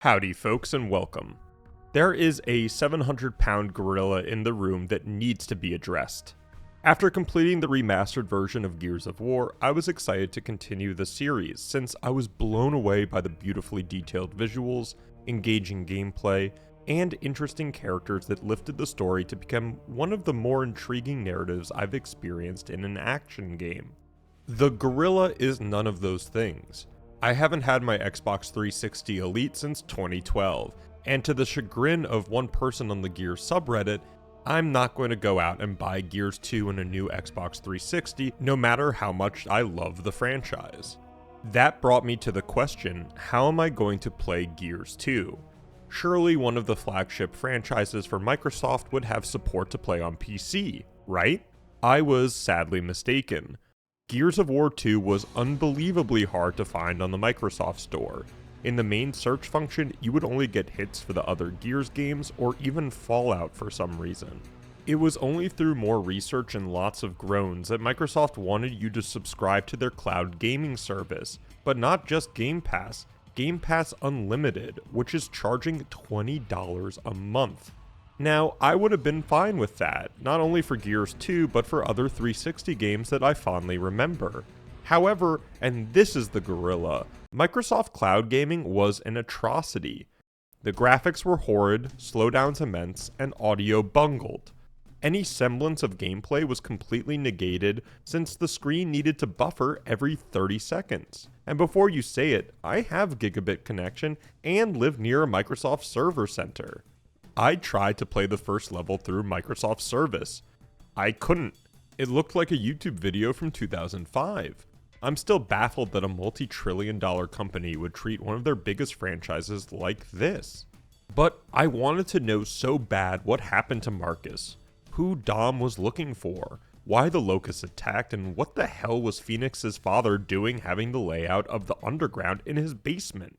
Howdy folks and welcome. There is a 700-pound gorilla in the room that needs to be addressed. After completing the remastered version of Gears of War, I was excited to continue the series since I was blown away by the beautifully detailed visuals, engaging gameplay, and interesting characters that lifted the story to become one of the more intriguing narratives I've experienced in an action game. The gorilla is none of those things. I haven't had my Xbox 360 Elite since 2012, and to the chagrin of one person on the Gears subreddit, I'm not going to go out and buy Gears 2 and a new Xbox 360, no matter how much I love the franchise. That brought me to the question, how am I going to play Gears 2? Surely one of the flagship franchises for Microsoft would have support to play on PC, right? I was sadly mistaken. Gears of War 2 was unbelievably hard to find on the Microsoft Store. In the main search function, you would only get hits for the other Gears games or even Fallout for some reason. It was only through more research and lots of groans that Microsoft wanted you to subscribe to their cloud gaming service, but not just Game Pass Unlimited, which is charging $20 a month. Now, I would have been fine with that, not only for Gears 2, but for other 360 games that I fondly remember. However, and this is the gorilla, Microsoft Cloud Gaming was an atrocity. The graphics were horrid, slowdowns immense, and audio bungled. Any semblance of gameplay was completely negated since the screen needed to buffer every 30 seconds. And before you say it, I have gigabit connection and live near a Microsoft server center. I tried to play the first level through Microsoft service. I couldn't. It looked like a YouTube video from 2005. I'm still baffled that a multi-trillion-dollar company would treat one of their biggest franchises like this. But I wanted to know so bad what happened to Marcus, who Dom was looking for, why the Locusts attacked, and what the hell was Phoenix's father doing having the layout of the underground in his basement.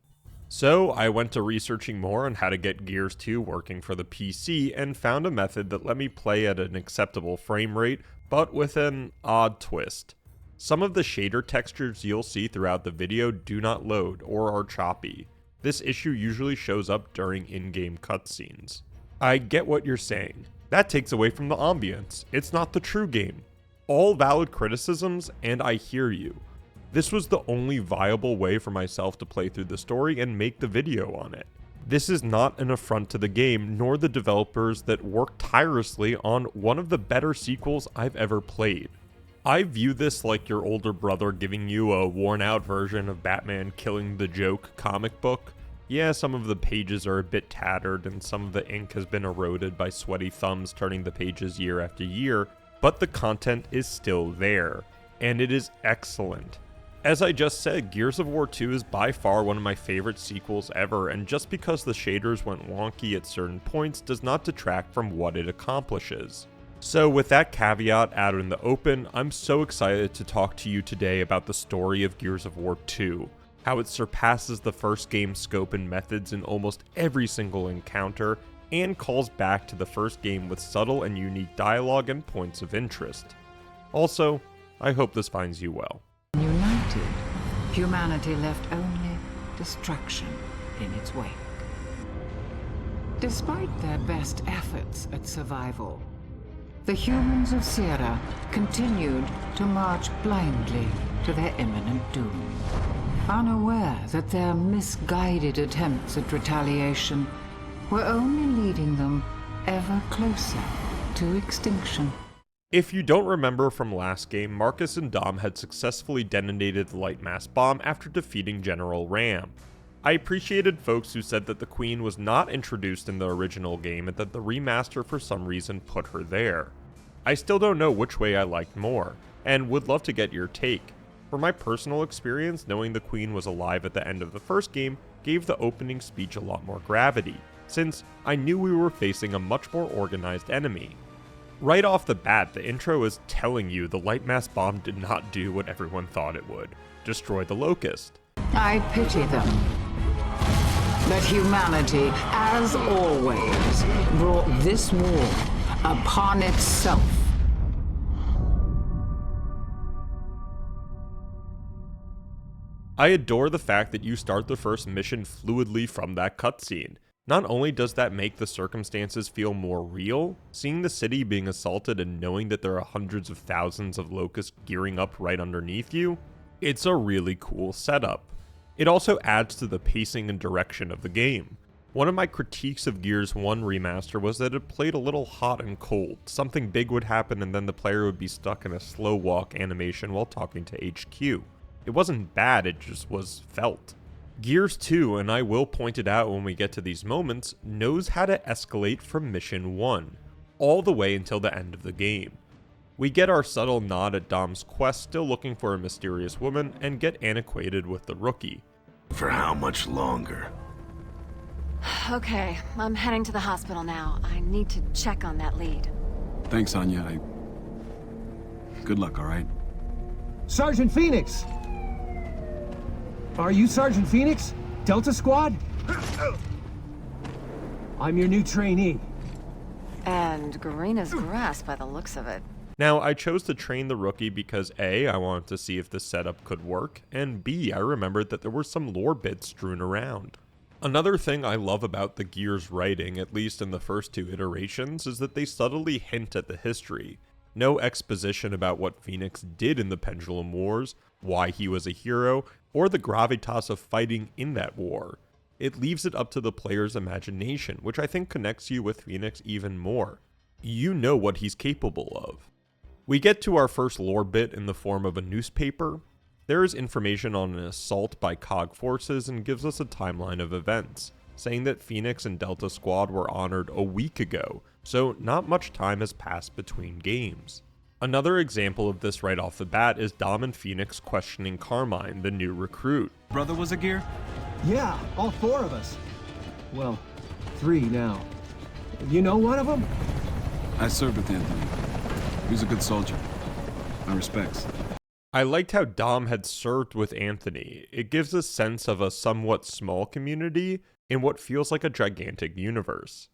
So I went to researching more on how to get Gears 2 working for the PC and found a method that let me play at an acceptable frame rate, but with an odd twist. Some of the shader textures you'll see throughout the video do not load or are choppy. This issue usually shows up during in-game cutscenes. I get what you're saying. That takes away from the ambience. It's not the true game. All valid criticisms, and I hear you. This was the only viable way for myself to play through the story and make the video on it. This is not an affront to the game, nor the developers that worked tirelessly on one of the better sequels I've ever played. I view this like your older brother giving you a worn-out version of Batman Killing the Joke comic book. Yeah, some of the pages are a bit tattered and some of the ink has been eroded by sweaty thumbs turning the pages year after year, but the content is still there, and it is excellent. As I just said, Gears of War 2 is by far one of my favorite sequels ever, and just because the shaders went wonky at certain points does not detract from what it accomplishes. So with that caveat out in the open, I'm so excited to talk to you today about the story of Gears of War 2, how it surpasses the first game's scope and methods in almost every single encounter, and calls back to the first game with subtle and unique dialogue and points of interest. Also, I hope this finds you well. United, humanity left only destruction in its wake. Despite their best efforts at survival, the humans of Sierra continued to march blindly to their imminent doom, unaware that their misguided attempts at retaliation were only leading them ever closer to extinction. If you don't remember from last game, Marcus and Dom had successfully detonated the light mass bomb after defeating General Ram. I appreciated folks who said that the Queen was not introduced in the original game and that the remaster for some reason put her there. I still don't know which way I liked more, and would love to get your take. For my personal experience, knowing the Queen was alive at the end of the first game gave the opening speech a lot more gravity, since I knew we were facing a much more organized enemy. Right off the bat, the intro is telling you the light mass bomb did not do what everyone thought it would: destroy the Locust. I pity them. But humanity, as always, brought this war upon itself. I adore the fact that you start the first mission fluidly from that cutscene. Not only does that make the circumstances feel more real, seeing the city being assaulted and knowing that there are hundreds of thousands of locusts gearing up right underneath you, it's a really cool setup. It also adds to the pacing and direction of the game. One of my critiques of Gears 1 Remaster was that it played a little hot and cold. Something big would happen and then the player would be stuck in a slow walk animation while talking to HQ. It wasn't bad, it just was felt. Gears 2, and I will point it out when we get to these moments, knows how to escalate from Mission 1, all the way until the end of the game. We get our subtle nod at Dom's quest still looking for a mysterious woman, and get antiquated with the rookie. For how much longer? Okay, I'm heading to the hospital now. I need to check on that lead. Thanks, Anya. Good luck, alright? Sergeant Phoenix! Are you Sergeant Phoenix? Delta Squad? I'm your new trainee. And green as grass by the looks of it. Now, I chose to train the rookie because A, I wanted to see if the setup could work, and B, I remembered that there were some lore bits strewn around. Another thing I love about the Gears writing, at least in the first two iterations, is that they subtly hint at the history. No exposition about what Phoenix did in the Pendulum Wars, why he was a hero, or the gravitas of fighting in that war. It leaves it up to the player's imagination, which I think connects you with Phoenix even more. You know what he's capable of. We get to our first lore bit in the form of a newspaper. There is information on an assault by COG forces and gives us a timeline of events, saying that Phoenix and Delta Squad were honored a week ago, so not much time has passed between games. Another example of this right off the bat is Dom and Phoenix questioning Carmine, the new recruit. Brother was a Gear? Yeah, all four of us. Well, 3 now. You know one of them? I served with Anthony. He was a good soldier. My respects. I liked how Dom had served with Anthony. It gives a sense of a somewhat small community in what feels like a gigantic universe.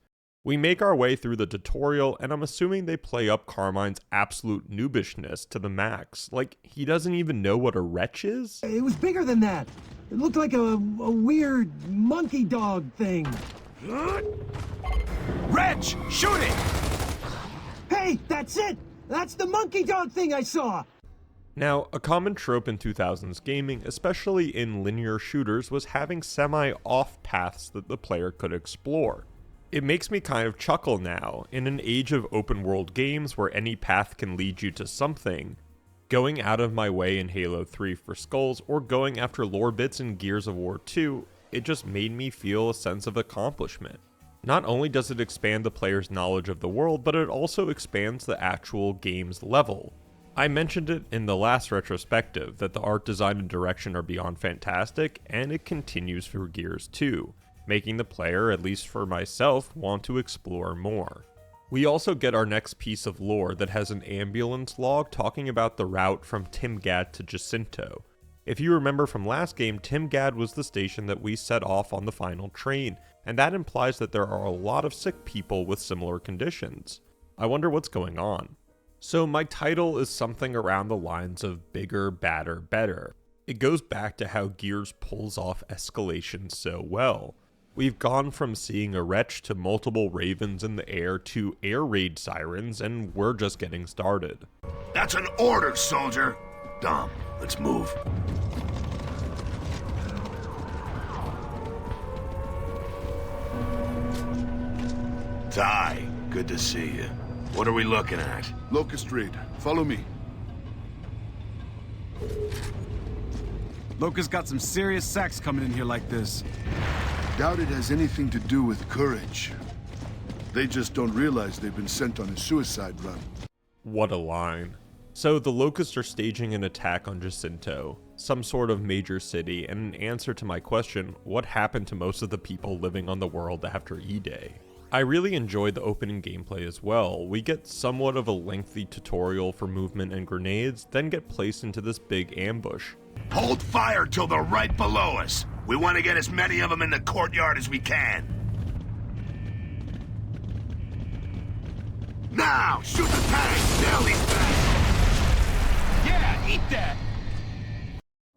We make our way through the tutorial, and I'm assuming they play up Carmine's absolute noobishness to the max. Like, he doesn't even know what a wretch is? It was bigger than that. It looked like a weird monkey dog thing. Wretch! Shoot it! Hey, that's it! That's the monkey dog thing I saw! Now, a common trope in 2000s gaming, especially in linear shooters, was having semi-off paths that the player could explore. It makes me kind of chuckle now, in an age of open world games where any path can lead you to something. Going out of my way in Halo 3 for skulls, or going after lore bits in Gears of War 2, it just made me feel a sense of accomplishment. Not only does it expand the player's knowledge of the world, but it also expands the actual game's level. I mentioned it in the last retrospective that the art design and direction are beyond fantastic, and it continues for Gears 2, making the player, at least for myself, want to explore more. We also get our next piece of lore that has an ambulance log talking about the route from Timgad to Jacinto. If you remember from last game, Timgad was the station that we set off on the final train, and that implies that there are a lot of sick people with similar conditions. I wonder what's going on. So my title is something around the lines of bigger, badder, better. It goes back to how Gears pulls off escalation so well. We've gone from seeing a wretch to multiple ravens in the air to air raid sirens, and we're just getting started. That's an order, soldier! Dom, let's move. Ty, good to see you. What are we looking at? Locust raid. Follow me. Locust got some serious sacks coming in here like this. Doubt it has anything to do with courage. They just don't realize they've been sent on a suicide run. What a line. So the Locusts are staging an attack on Jacinto, some sort of major city, and in answer to my question, what happened to most of the people living on the world after E-Day? I really enjoyed the opening gameplay as well. We get somewhat of a lengthy tutorial for movement and grenades, then get placed into this big ambush. Hold fire till they're right below us. We want to get as many of them in the courtyard as we can. Now, shoot the tank! Nail these guys! Yeah, eat that!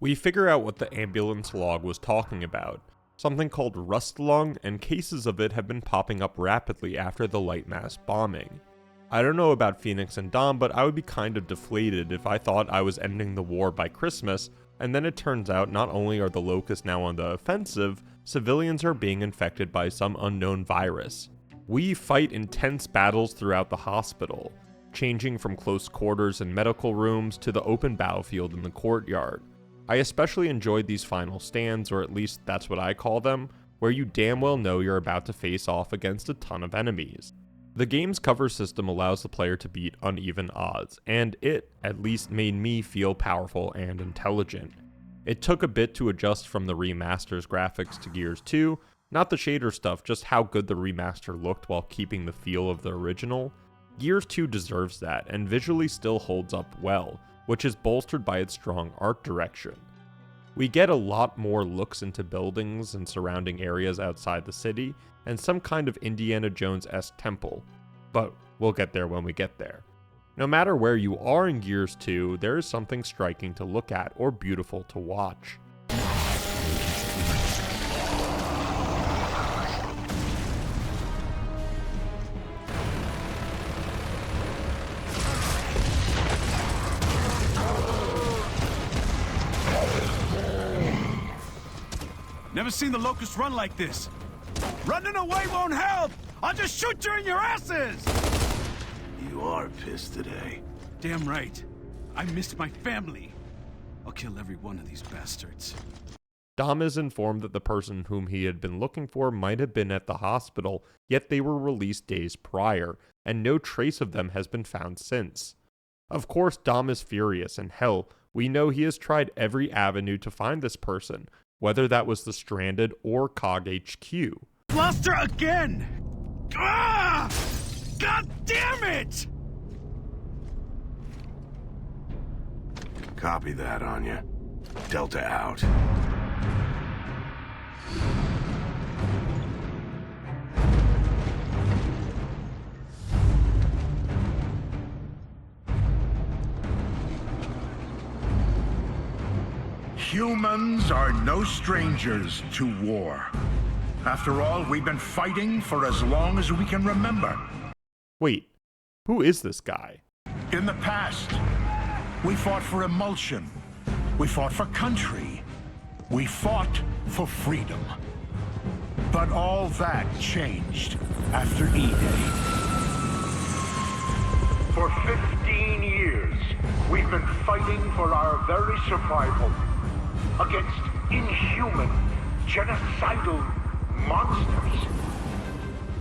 We figure out what the ambulance log was talking about, something called rust lung, and cases of it have been popping up rapidly after the light mass bombing. I don't know about Phoenix and Dom, but I would be kind of deflated if I thought I was ending the war by Christmas, and then it turns out not only are the locusts now on the offensive, civilians are being infected by some unknown virus. We fight intense battles throughout the hospital, changing from close quarters and medical rooms to the open battlefield in the courtyard. I especially enjoyed these final stands, or at least that's what I call them, where you damn well know you're about to face off against a ton of enemies. The game's cover system allows the player to beat uneven odds, and it, at least, made me feel powerful and intelligent. It took a bit to adjust from the remaster's graphics to Gears 2, not the shader stuff, just how good the remaster looked while keeping the feel of the original. Gears 2 deserves that, and visually still holds up well, which is bolstered by its strong art direction. We get a lot more looks into buildings and surrounding areas outside the city, and some kind of Indiana Jones-esque temple, but we'll get there when we get there. No matter where you are in Gears 2, there is something striking to look at or beautiful to watch. Never seen the locusts run like this. Running away won't help! I'll just shoot you in your asses! You are pissed today. Damn right. I missed my family. I'll kill every one of these bastards. Dom is informed that the person whom he had been looking for might have been at the hospital, yet they were released days prior, and no trace of them has been found since. Of course, Dom is furious, and hell, we know he has tried every avenue to find this person, whether that was the Stranded or COG HQ. Lost her again! Ah! God damn it! Copy that, Anya. Delta out. Humans are no strangers to war. After all, we've been fighting for as long as we can remember. Wait, who is this guy? In the past, we fought for emulsion. We fought for country. We fought for freedom. But all that changed after E-Day. For 15 years, we've been fighting for our very survival against inhuman, genocidal monsters.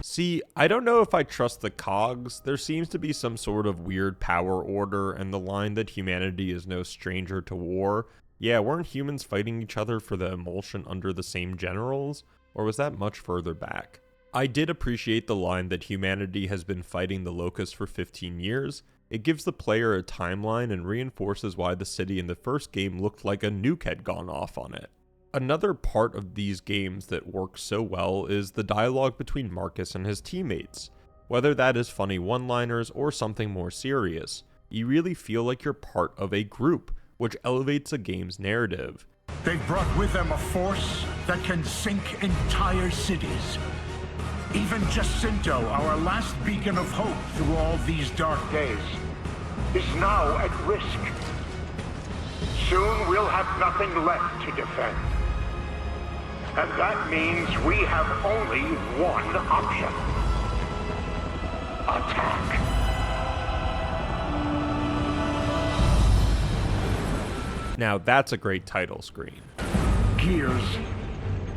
See, I don't know if I trust the cogs. There seems to be some sort of weird power order, and the line that humanity is no stranger to war. Yeah, weren't humans fighting each other for the emulsion under the same generals? Or was that much further back? I did appreciate the line that humanity has been fighting the locusts for 15 years. It gives the player a timeline and reinforces why the city in the first game looked like a nuke had gone off on it. Another part of these games that works so well is the dialogue between Marcus and his teammates. Whether that is funny one-liners or something more serious, you really feel like you're part of a group, which elevates a game's narrative. They've brought with them a force that can sink entire cities. Even Jacinto, our last beacon of hope through all these dark days, is now at risk. Soon we'll have nothing left to defend. And that means we have only one option. Attack. Now that's a great title screen. Gears,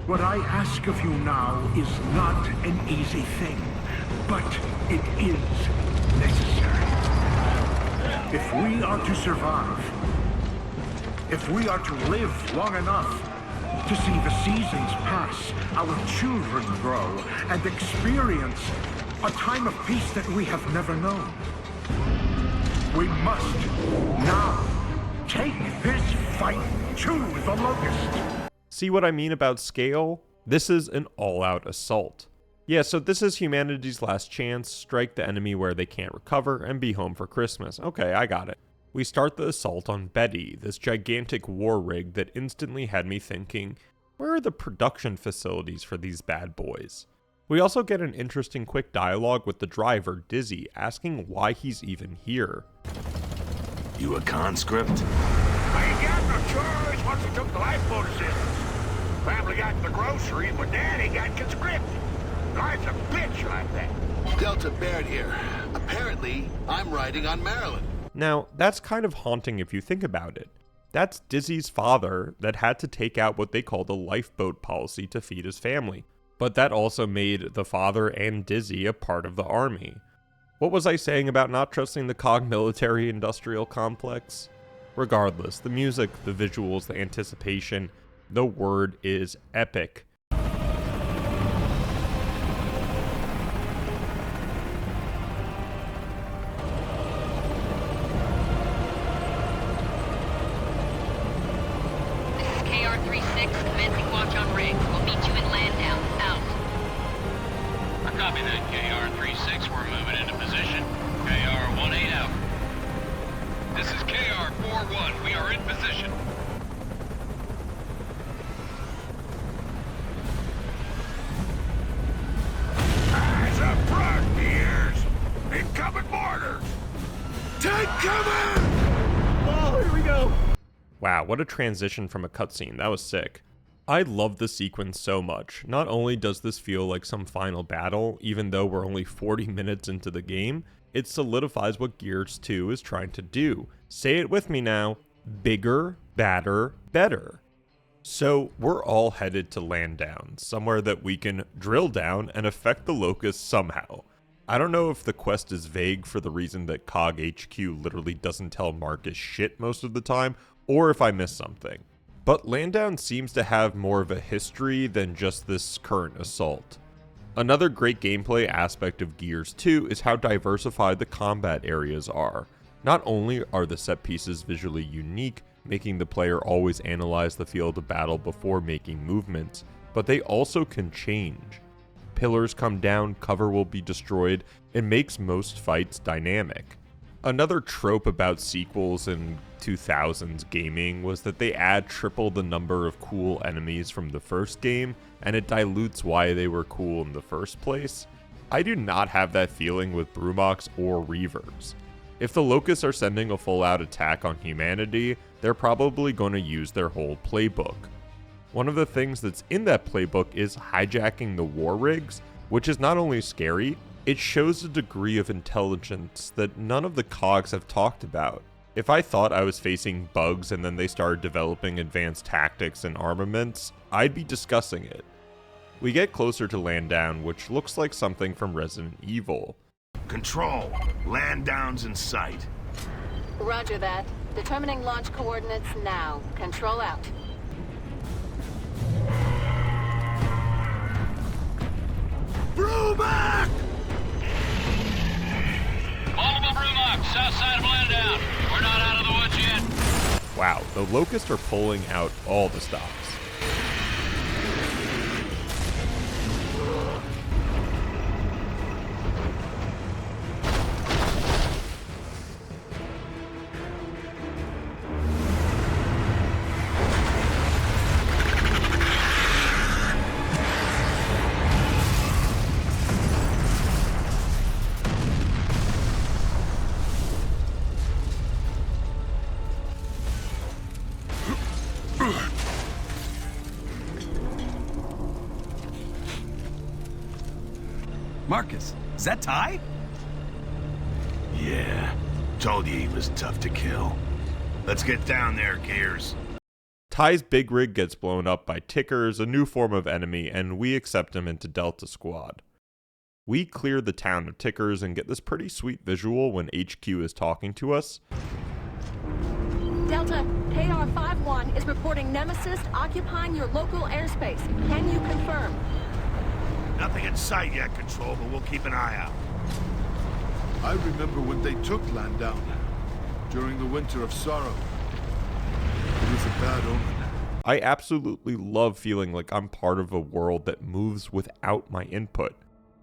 what I ask of you now is not an easy thing, but it is necessary. If we are to survive, if we are to live long enough to see the seasons pass, our children grow, and experience a time of peace that we have never known, we must now take this fight to the Locust. See what I mean about scale? This is an all-out assault. Yeah, so this is humanity's last chance, strike the enemy where they can't recover, and be home for Christmas. Okay, I got it. We start the assault on Betty, this gigantic war rig that instantly had me thinking, where are the production facilities for these bad boys? We also get an interesting quick dialogue with the driver, Dizzy, asking why he's even here. You a conscript? I ain't got no choice once we took the lifeboat assistance. Family got the groceries, but Daddy got conscripted. Life's a bitch like that. Delta Baird here. Apparently, I'm riding on Maryland. Now, that's kind of haunting if you think about it. That's Dizzy's father that had to take out what they called a lifeboat policy to feed his family. But that also made the father and Dizzy a part of the army. What was I saying about not trusting the COG military-industrial complex? Regardless, the music, the visuals, the anticipation, the word is epic. Wow, what a transition from a cutscene. That was sick. I love the sequence so much. Not only does this feel like some final battle, even though we're only 40 minutes into the game, it solidifies what Gears 2 is trying to do. Say it with me now. Bigger, badder, better. So we're all headed to Landown, somewhere that we can drill down and affect the locusts somehow. I don't know if the quest is vague for the reason that COG HQ literally doesn't tell Marcus shit most of the time, or if I missed something. But Landown seems to have more of a history than just this current assault. Another great gameplay aspect of Gears 2 is how diversified the combat areas are. Not only are the set pieces visually unique, making the player always analyze the field of battle before making movements, but they also can change. Pillars come down, cover will be destroyed, it makes most fights dynamic. Another trope about sequels in 2000s gaming was that they add triple the number of cool enemies from the first game, and it dilutes why they were cool in the first place. I do not have that feeling with Brumox or Reavers. If the Locusts are sending a full-out attack on humanity, they're probably going to use their whole playbook. One of the things that's in that playbook is hijacking the war rigs, which is not only scary, it shows a degree of intelligence that none of the COGs have talked about. If I thought I was facing bugs and then they started developing advanced tactics and armaments, I'd be discussing it. We get closer to Landown, which looks like something from Resident Evil. Control, Landown's in sight. Roger that. Determining launch coordinates now. Control out. Brumox! Multiple Brumox, south side of Landown. We're not out of the woods yet. Wow, the Locusts are pulling out all the stops. Marcus, is that Ty? Yeah, told you he was tough to kill. Let's get down there, Gears. Ty's big rig gets blown up by Tickers, a new form of enemy, and we accept him into Delta Squad. We clear the town of Tickers and get this pretty sweet visual when HQ is talking to us. Delta, KR-51 is reporting Nemesis occupying your local airspace. Can you confirm? Nothing in sight yet, Control, but we'll keep an eye out. I remember when they took Landown, during the Winter of Sorrow. It was a bad omen. I absolutely love feeling like I'm part of a world that moves without my input.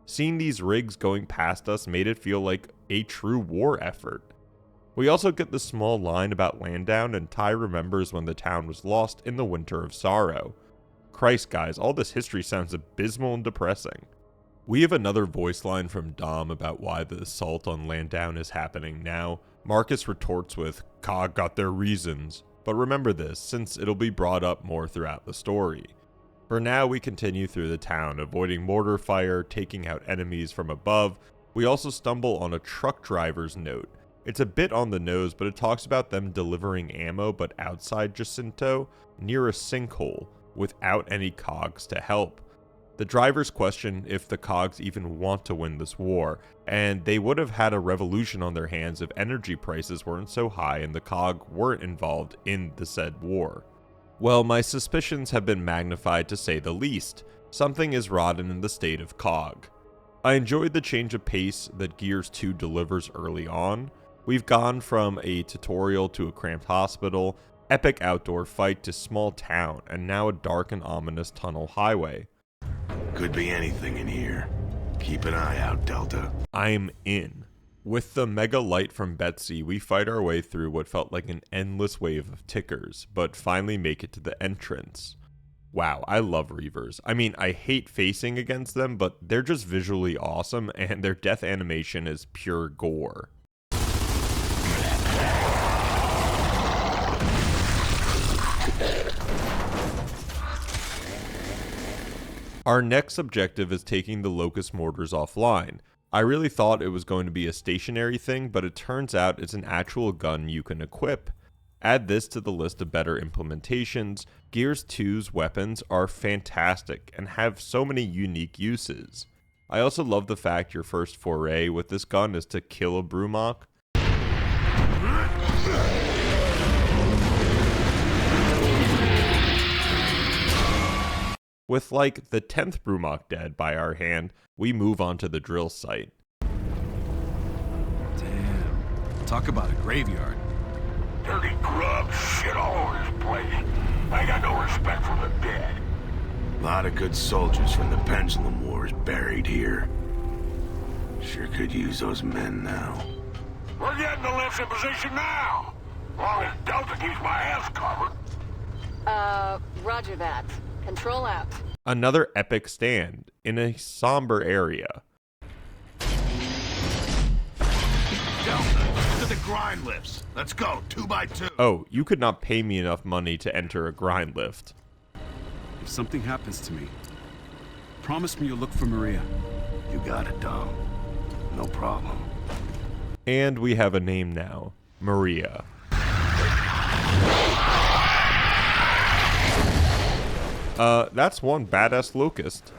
Seeing these rigs going past us made it feel like a true war effort. We also get the small line about Landdown, and Ty remembers when the town was lost in the Winter of Sorrow. Christ, guys, all this history sounds abysmal and depressing. We have another voice line from Dom about why the assault on Landdown is happening now. Marcus retorts with, "Cog got their reasons." But remember this, since it'll be brought up more throughout the story. For now, we continue through the town, avoiding mortar fire, taking out enemies from above. We also stumble on a truck driver's note. It's a bit on the nose, but it talks about them delivering ammo but outside Jacinto, near a sinkhole, without any cogs to help. The drivers question if the cogs even want to win this war, and they would have had a revolution on their hands if energy prices weren't so high and the cog weren't involved in the said war. Well, my suspicions have been magnified to say the least. Something is rotten in the state of cog. I enjoyed the change of pace that Gears 2 delivers early on. We've gone from a tutorial to a cramped hospital, epic outdoor fight to small town, and now a dark and ominous tunnel highway. Could be anything in here. Keep an eye out, Delta. I'm in. With the mega light from Betsy, we fight our way through what felt like an endless wave of tickers, but finally make it to the entrance. Wow, I love Reavers. I mean, I hate facing against them, but they're just visually awesome, and their death animation is pure gore. Our next objective is taking the Locust mortars offline. I really thought it was going to be a stationary thing, but it turns out it's an actual gun you can equip. Add this to the list of better implementations. Gears 2's weapons are fantastic and have so many unique uses. I also love the fact your first foray with this gun is to kill a Brumok. With like the 10th Brumok dead by our hand, we move on to the drill site. Damn. Talk about a graveyard. Dirty grub, shit all over this place. I got no respect for the dead. A lot of good soldiers from the Pendulum Wars buried here. Sure could use those men now. We're getting the lifts in position now. Long as Delta keeps my ass covered. Roger that. Control out. Another epic stand in a somber area. Delta, to the grind lifts. Let's go, 2x2. Oh, you could not pay me enough money to enter a grind lift. If something happens to me, promise me you'll look for Maria. You got it, Dom. No problem. And we have a name now, Maria. That's one badass Locust.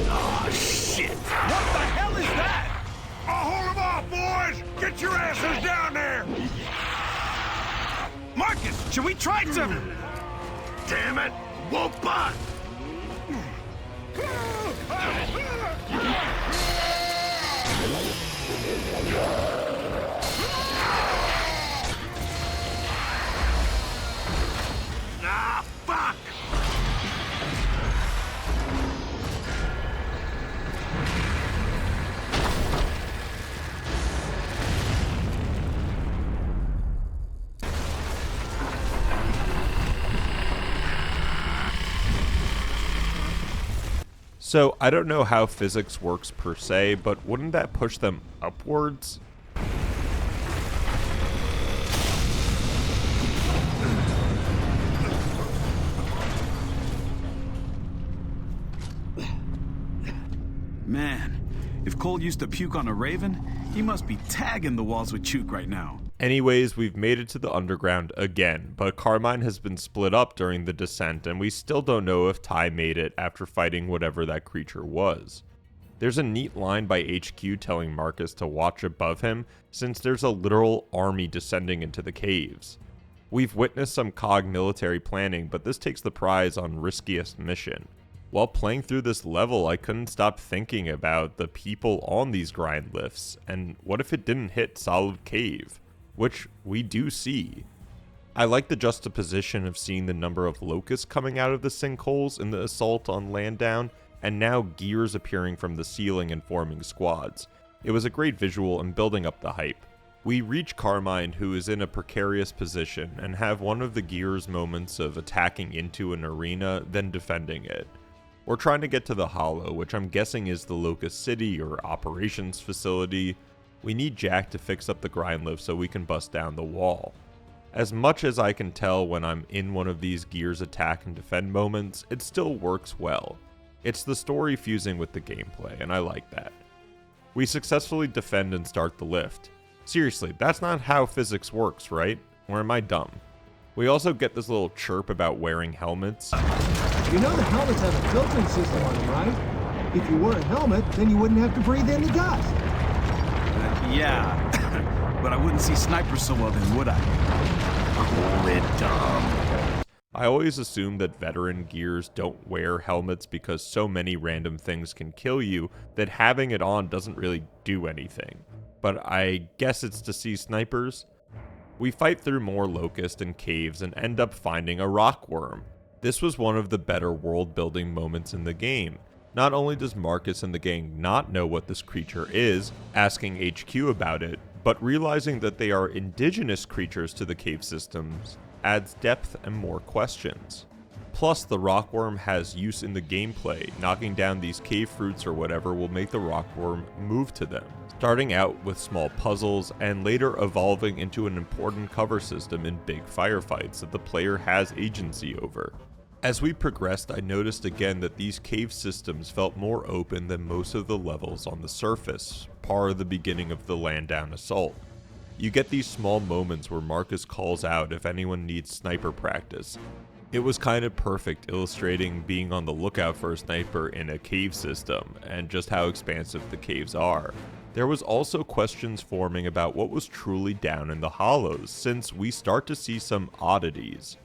Oh, shit. What the hell is that? I'll hold them off, boys. Get your asses down there. Marcus, should we try to... Damn it! Won't butt! Ah, fuck! So, I don't know how physics works per se, but wouldn't that push them upwards? Man, if Cole used to puke on a raven, he must be tagging the walls with Chook right now. Anyways, we've made it to the underground again, but Carmine has been split up during the descent, and we still don't know if Ty made it after fighting whatever that creature was. There's a neat line by HQ telling Marcus to watch above him, since there's a literal army descending into the caves. We've witnessed some COG military planning, but this takes the prize on riskiest mission. While playing through this level, I couldn't stop thinking about the people on these grind lifts, and what if it didn't hit solid cave, which we do see. I like the juxtaposition of seeing the number of locusts coming out of the sinkholes in the assault on Landdown, and now gears appearing from the ceiling and forming squads. It was a great visual and building up the hype. We reach Carmine, who is in a precarious position, and have one of the gears moments of attacking into an arena, then defending it. We're trying to get to the Hollow, which I'm guessing is the Locust City or operations facility. We need Jack to fix up the grind lift so we can bust down the wall. As much as I can tell when I'm in one of these gears attack and defend moments, it still works well. It's the story fusing with the gameplay, and I like that. We successfully defend and start the lift. Seriously, that's not how physics works, right? Or am I dumb? We also get this little chirp about wearing helmets. You know the helmets have a filtering system on them, right? If you wore a helmet, then you wouldn't have to breathe in the dust. Yeah, but I wouldn't see snipers so well then, would I? Cool it, dumb. I always assume that veteran gears don't wear helmets because so many random things can kill you that having it on doesn't really do anything. But I guess it's to see snipers. We fight through more locusts and caves and end up finding a rock worm. This was one of the better world building moments in the game. Not only does Marcus and the gang not know what this creature is, asking HQ about it, but realizing that they are indigenous creatures to the cave systems adds depth and more questions. Plus, the rockworm has use in the gameplay. Knocking down these cave fruits or whatever will make the rockworm move to them, starting out with small puzzles and later evolving into an important cover system in big firefights that the player has agency over. As we progressed, I noticed again that these cave systems felt more open than most of the levels on the surface, par the beginning of the Landdown assault. You get these small moments where Marcus calls out if anyone needs sniper practice. It was kind of perfect, illustrating being on the lookout for a sniper in a cave system, and just how expansive the caves are. There was also questions forming about what was truly down in the hollows, since we start to see some oddities.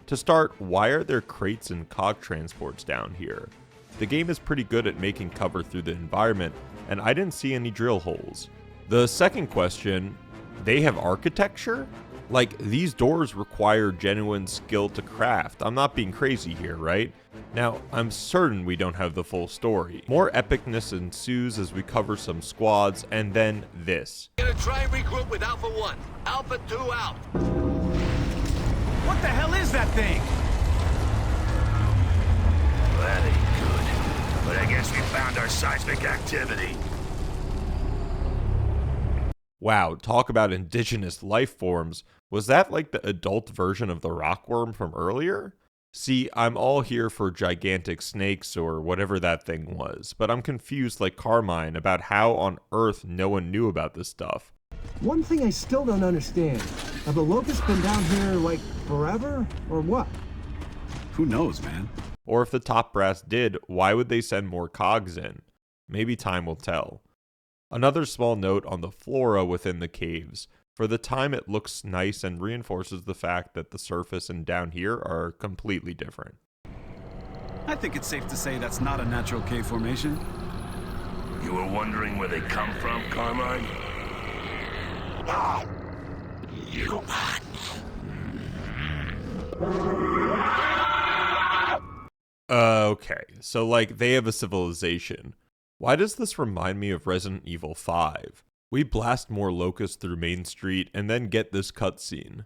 To start, why are there crates and cog transports down here? The game is pretty good at making cover through the environment, and I didn't see any drill holes. The second question, they have architecture? Like, these doors require genuine skill to craft. I'm not being crazy here, right? Now, I'm certain we don't have the full story. More epicness ensues as we cover some squads, and then this. Gonna try and regroup with Alpha 1. Alpha 2 out. What the hell is that thing? That ain't good. But I guess we found our seismic activity. Wow, talk about indigenous life forms. Was that like the adult version of the rockworm from earlier? See, I'm all here for gigantic snakes or whatever that thing was, but I'm confused like Carmine about how on earth no one knew about this stuff. One thing I still don't understand. Have the locusts been down here, like, forever? Or what? Who knows, man? Or if the top brass did, why would they send more cogs in? Maybe time will tell. Another small note on the flora within the caves. For the time it looks nice and reinforces the fact that the surface and down here are completely different. I think it's safe to say that's not a natural cave formation. You were wondering where they come from, Carmine? Okay, so like they have a civilization. Why does this remind me of Resident Evil 5? We blast more locusts through Main Street and then get this cutscene.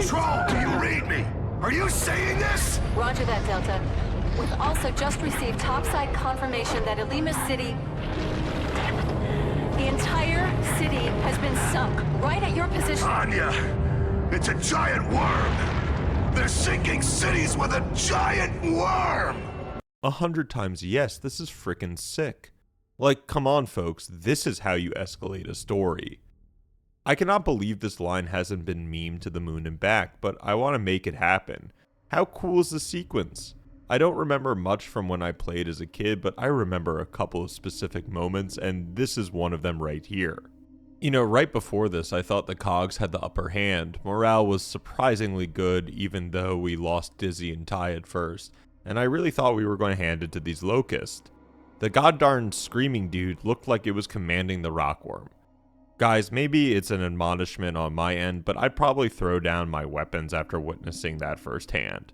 Control, do you read me? Are you saying this? Roger that, Delta. We've also just received topside confirmation that Elima's city... The entire city has been sunk, right at your position. Anya, it's a giant worm. They're sinking cities with a giant worm. 100 times yes, this is frickin' sick. Like, come on folks, this is how you escalate a story. I cannot believe this line hasn't been memed to the moon and back, but I want to make it happen. How cool is the sequence? I don't remember much from when I played as a kid, but I remember a couple of specific moments, and this is one of them right here. You know, right before this, I thought the Cogs had the upper hand. Morale was surprisingly good, even though we lost Dizzy and Ty at first, and I really thought we were going to hand it to these Locusts. The goddarn screaming dude looked like it was commanding the Rockworm. Guys, maybe it's an admonishment on my end, but I'd probably throw down my weapons after witnessing that firsthand.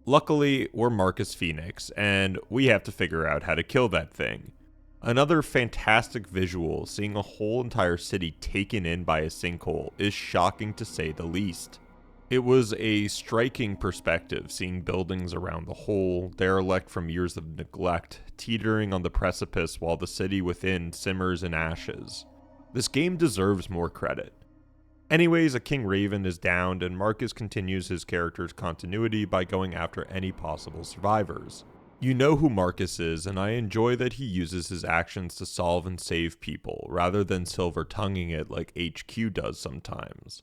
Luckily, we're Marcus Phoenix, and we have to figure out how to kill that thing. Another fantastic visual, seeing a whole entire city taken in by a sinkhole, is shocking to say the least. It was a striking perspective, seeing buildings around the hole, derelict from years of neglect, teetering on the precipice while the city within simmers in ashes. This game deserves more credit. Anyways, a King Raven is downed, and Marcus continues his character's continuity by going after any possible survivors. You know who Marcus is, and I enjoy that he uses his actions to solve and save people, rather than silver-tonguing it like HQ does sometimes.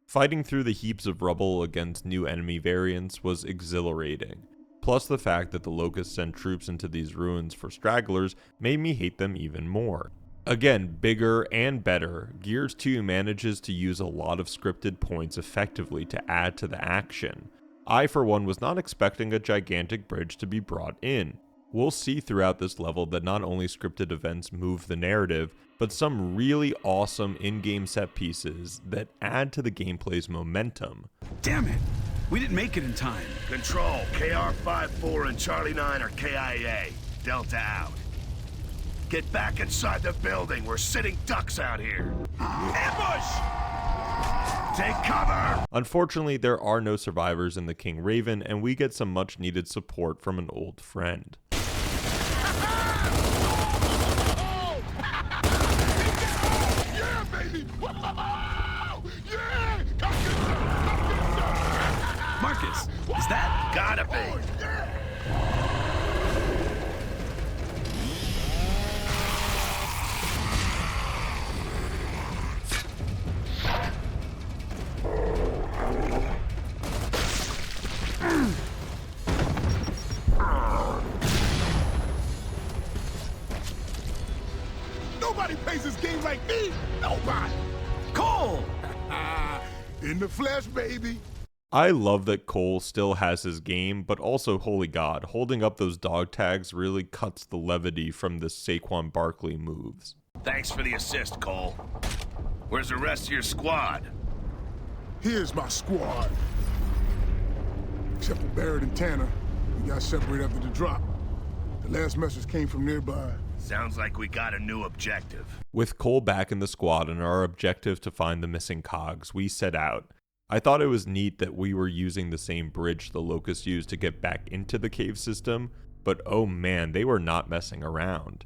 Fighting through the heaps of rubble against new enemy variants was exhilarating, plus the fact that the Locusts sent troops into these ruins for stragglers made me hate them even more. Again, bigger and better, Gears 2 manages to use a lot of scripted points effectively to add to the action. I, for one, was not expecting a gigantic bridge to be brought in. We'll see throughout this level that not only scripted events move the narrative, but some really awesome in-game set pieces that add to the gameplay's momentum. Damn it! We didn't make it in time. Control, KR-54 and Charlie 9 are KIA. Delta out. Get back inside the building. We're sitting ducks out here. Ambush! Take cover! Unfortunately, there are no survivors in the King Raven, and we get some much needed support from an old friend. Yeah, baby! Yeah! Marcus, is that? Gotta be. Nobody plays this game like me! Nobody! Cole! In the flesh, baby! I love that Cole still has his game, but also, holy god, holding up those dog tags really cuts the levity from the Saquon Barkley moves. Thanks for the assist, Cole. Where's the rest of your squad? Here's my squad. Except for Barrett and Tanner. We got separated after the drop. The last message came from nearby. Sounds like we got a new objective. With Cole back in the squad and our objective to find the missing cogs, we set out. I thought it was neat that we were using the same bridge the Locusts used to get back into the cave system, but oh man, they were not messing around.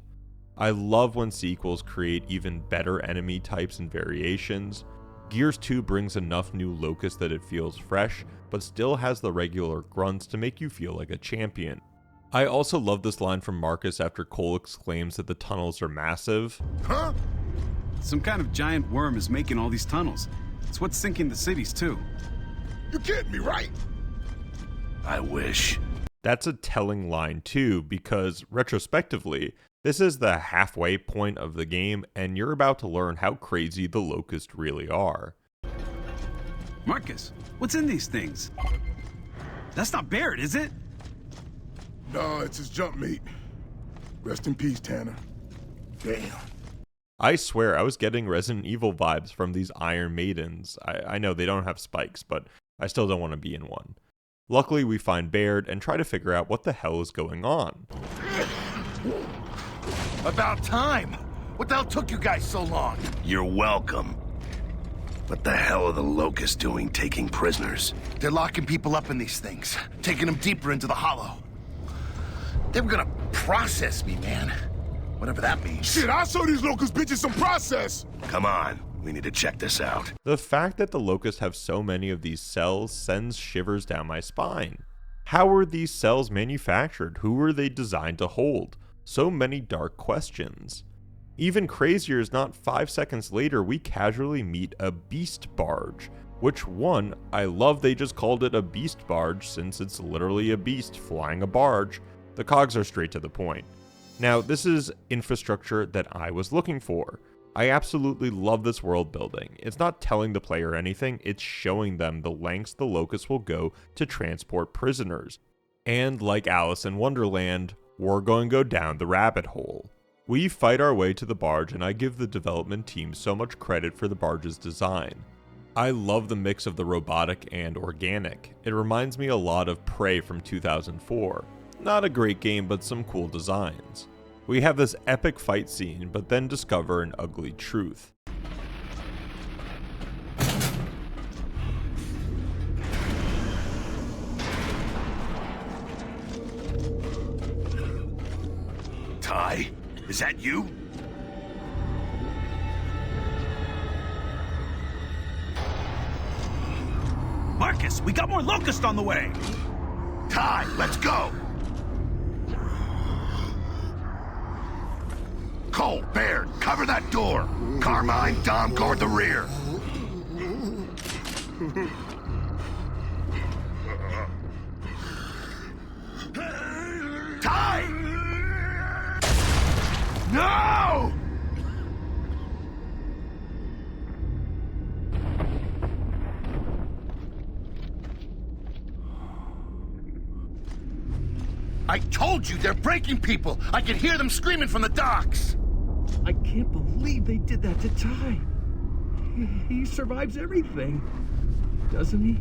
I love when sequels create even better enemy types and variations. Gears 2 brings enough new Locusts that it feels fresh, but still has the regular grunts to make you feel like a champion. I also love this line from Marcus after Cole exclaims that the tunnels are massive. Huh? Some kind of giant worm is making all these tunnels. It's what's sinking the cities, too. You kidding me, right? I wish. That's a telling line too, because retrospectively, this is the halfway point of the game, and you're about to learn how crazy the Locusts really are. Marcus, what's in these things? That's not Barrett, is it? No, it's his jump meat. Rest in peace, Tanner. Damn. I swear I was getting Resident Evil vibes from these Iron Maidens. I know they don't have spikes, but I still don't want to be in one. Luckily, we find Baird and try to figure out what the hell is going on. About time! What the hell took you guys so long? You're welcome. What the hell are the Locusts doing taking prisoners? They're locking people up in these things, taking them deeper into the hollow. They were gonna process me, man. Whatever that means. Shit, I'll show these locust bitches some process! Come on, we need to check this out. The fact that the Locusts have so many of these cells sends shivers down my spine. How were these cells manufactured? Who were they designed to hold? So many dark questions. Even crazier is not 5 seconds later we casually meet a beast barge, which one, I love they just called it a beast barge since it's literally a beast flying a barge. The cogs are straight to the point. Now, this is infrastructure that I was looking for. I absolutely love this world building. It's not telling the player anything, it's showing them the lengths the Locusts will go to transport prisoners. And like Alice in Wonderland, we're going to go down the rabbit hole. We fight our way to the barge, and I give the development team so much credit for the barge's design. I love the mix of the robotic and organic. It reminds me a lot of Prey from 2004. Not a great game, but some cool designs. We have this epic fight scene, but then discover an ugly truth. Ty, is that you? Marcus, we got more locusts on the way! Ty, let's go! Cole, Baird, cover that door! Carmine, Dom, guard the rear! Ty! No! I told you, they're breaking people! I can hear them screaming from the docks! I can't believe they did that to Ty. He survives everything, doesn't he?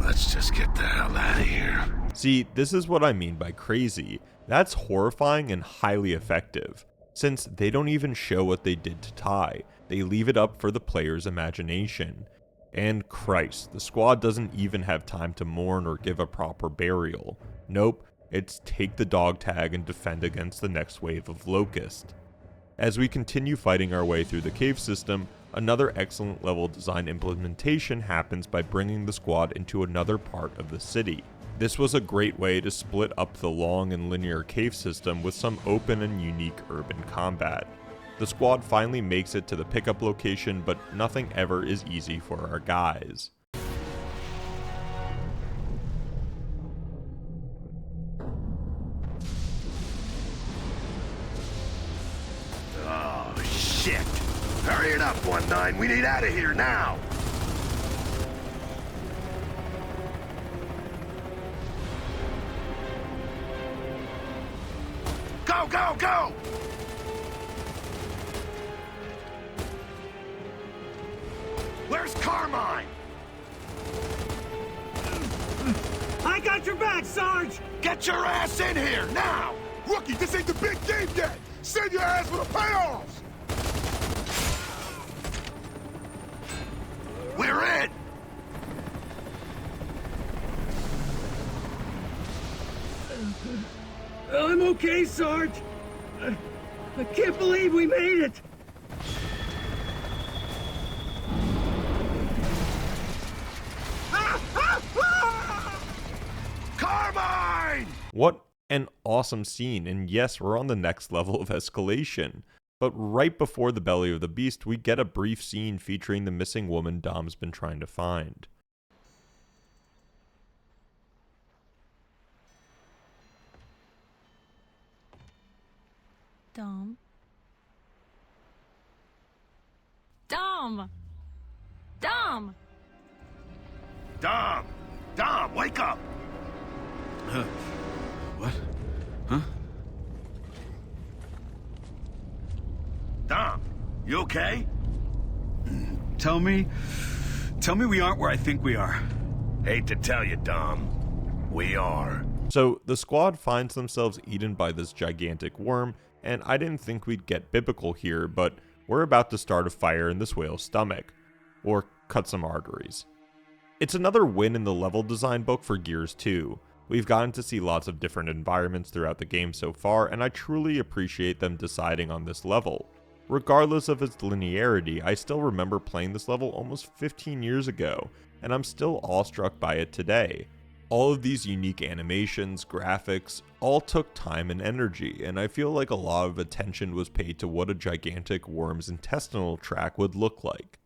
Let's just get the hell out of here. See, this is what I mean by crazy. That's horrifying and highly effective. Since they don't even show what they did to Ty, they leave it up for the player's imagination. And Christ, the squad doesn't even have time to mourn or give a proper burial. Nope, it's take the dog tag and defend against the next wave of Locust. As we continue fighting our way through the cave system, another excellent level design implementation happens by bringing the squad into another part of the city. This was a great way to split up the long and linear cave system with some open and unique urban combat. The squad finally makes it to the pickup location, but nothing ever is easy for our guys. Oh, shit! Hurry it up, 1-9, we need out of here now! Go, go, go! Where's Carmine? I got your back, Sarge! Get your ass in here, now! Rookie, this ain't the big game yet! Send your ass for the payoffs! We're in! I'm okay, Sarge. I can't believe we made it. Carmine! What an awesome scene, and yes, we're on the next level of escalation. But right before the belly of the beast, we get a brief scene featuring the missing woman Dom's been trying to find. Dom. Dom! Dom! Dom! Dom, wake up! What? Huh? Dom, you okay? Tell me we aren't where I think we are. Hate to tell you, Dom. We are. So the squad finds themselves eaten by this gigantic worm, and I didn't think we'd get biblical here, but we're about to start a fire in this whale's stomach. or cut some arteries. It's another win in the level design book for Gears 2. We've gotten to see lots of different environments throughout the game so far, and I truly appreciate them deciding on this level. Regardless of its linearity, I still remember playing this level almost 15 years ago, and I'm still awestruck by it today. All of these unique animations, graphics, all took time and energy, and I feel like a lot of attention was paid to what a gigantic worm's intestinal tract would look like.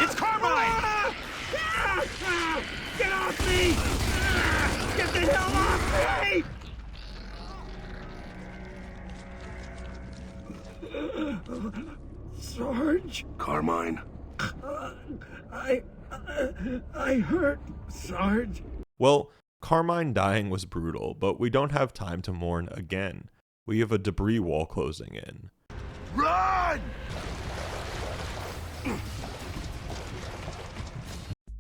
It's Carmine! Get off me! Get the hell off me! Sarge? Carmine? I hurt, Sarge. Well, Carmine dying was brutal, but we don't have time to mourn again. We have a debris wall closing in. Run!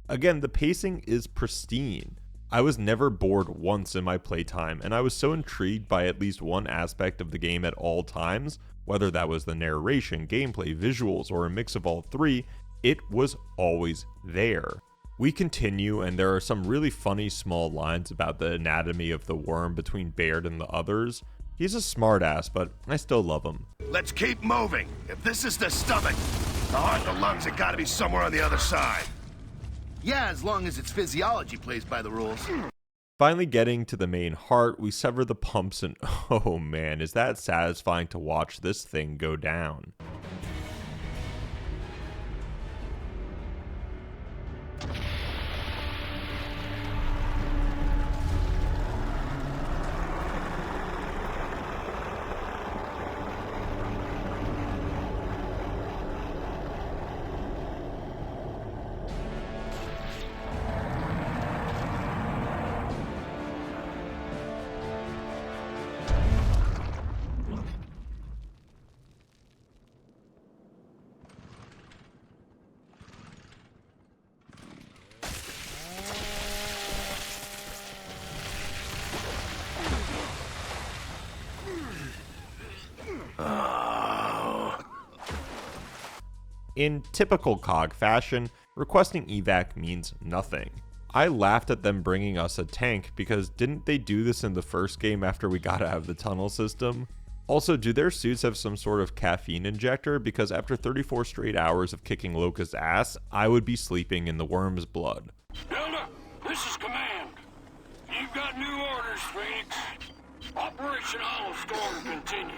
Again, the pacing is pristine. I was never bored once in my playtime, and I was so intrigued by at least one aspect of the game at all times, whether that was the narration, gameplay, visuals, or a mix of all three, it was always there. We continue, and there are some really funny small lines about the anatomy of the worm between Baird and the others. He's a smartass, but I still love him. Let's keep moving. If this is the stomach, the heart and the lungs have got to be somewhere on the other side. Yeah, as long as its physiology plays by the rules. Finally getting to the main heart, we sever the pumps and oh man, is that satisfying to watch this thing go down. In typical COG fashion, requesting evac means nothing. I laughed at them bringing us a tank because didn't they do this in the first game after we got out of the tunnel system? Also, do their suits have some sort of caffeine injector? Because after 34 straight hours of kicking Locust's ass, I would be sleeping in the worm's blood. Delta, this is Command. You've got new orders, Phoenix. Operation Hollow Storm continues,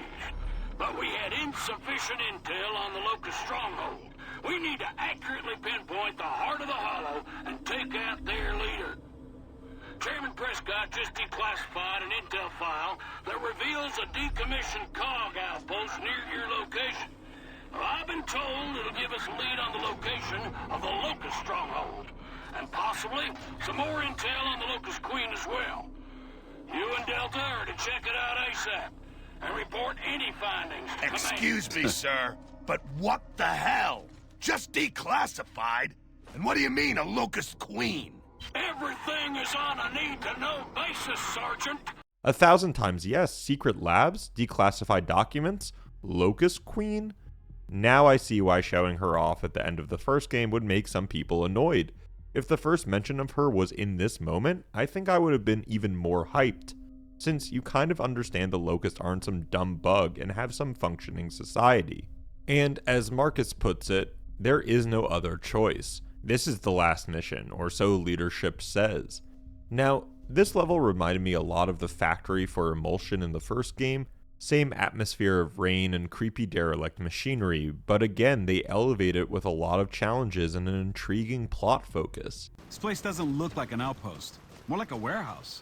but we had insufficient intel on the Locust stronghold. We need to accurately pinpoint the heart of the Hollow and take out their leader. Chairman Prescott just declassified an intel file that reveals a decommissioned COG outpost near your location. Well, I've been told it'll give us a lead on the location of the Locust stronghold, and possibly some more intel on the Locust Queen as well. You and Delta are to check it out ASAP and report any findings to Command. Excuse me, sir, but what the hell? Just declassified? And what do you mean, a Locust Queen? Everything is on a need-to-know basis, Sergeant. 1,000 times yes. Secret labs, declassified documents, Locust Queen. Now I see why showing her off at the end of the first game would make some people annoyed. If the first mention of her was in this moment, I think I would have been even more hyped, since you kind of understand the Locusts aren't some dumb bug and have some functioning society. And as Marcus puts it, there is no other choice. This is the last mission, or so leadership says. Now, this level reminded me a lot of the factory for Emulsion in the first game, same atmosphere of rain and creepy derelict machinery, but again, they elevate it with a lot of challenges and an intriguing plot focus. This place doesn't look like an outpost, more like a warehouse.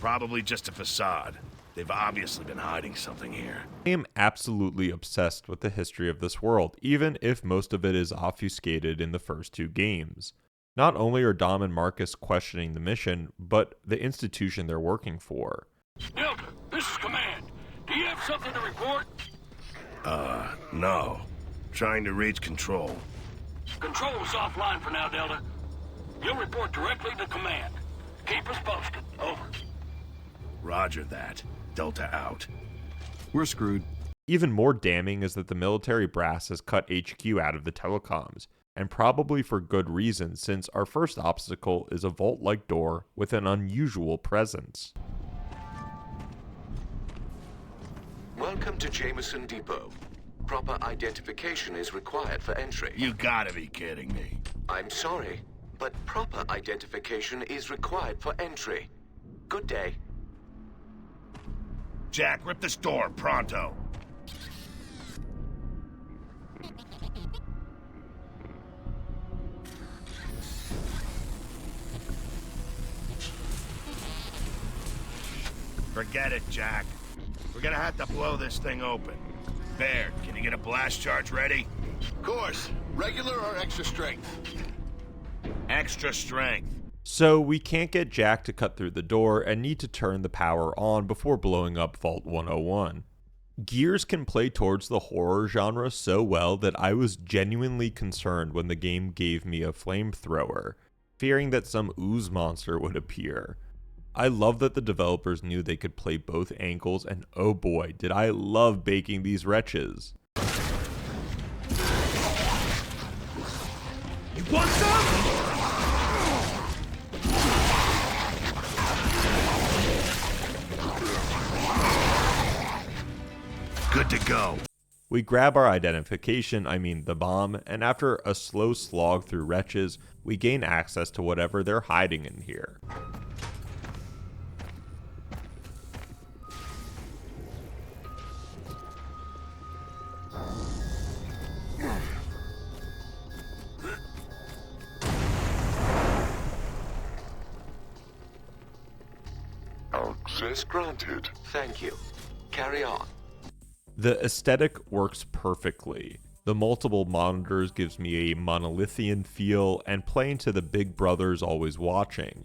Probably just a facade. They've obviously been hiding something here. I am absolutely obsessed with the history of this world, even if most of it is obfuscated in the first two games. Not only are Dom and Marcus questioning the mission, but the institution they're working for. Delta, this is Command. Do you have something to report? No. Trying to reach Control. Control is offline for now, Delta. You'll report directly to Command. Keep us posted. Over. Roger that. Delta out. We're screwed. Even more damning is that the military brass has cut HQ out of the telecoms, and probably for good reason, since our first obstacle is a vault-like door with an unusual presence. Welcome to Jameson Depot. Proper identification is required for entry. You gotta be kidding me. I'm sorry, but proper identification is required for entry. Good day. Jack, rip this door, pronto. Forget it, Jack. We're gonna have to blow this thing open. Baird, can you get a blast charge ready? Of course. Regular or extra strength? Extra strength. So we can't get Jack to cut through the door and need to turn the power on before blowing up Vault 101. Gears can play towards the horror genre so well that I was genuinely concerned when the game gave me a flamethrower, fearing that some ooze monster would appear. I love that the developers knew they could play both angles, and oh boy, did I love baking these wretches. You want some? Good to go. We grab our identification, I mean the bomb, and after a slow slog through wretches, we gain access to whatever they're hiding in here. Access granted. Thank you. Carry on. The aesthetic works perfectly. The multiple monitors gives me a monolithian feel, and playing to the big brother's always watching.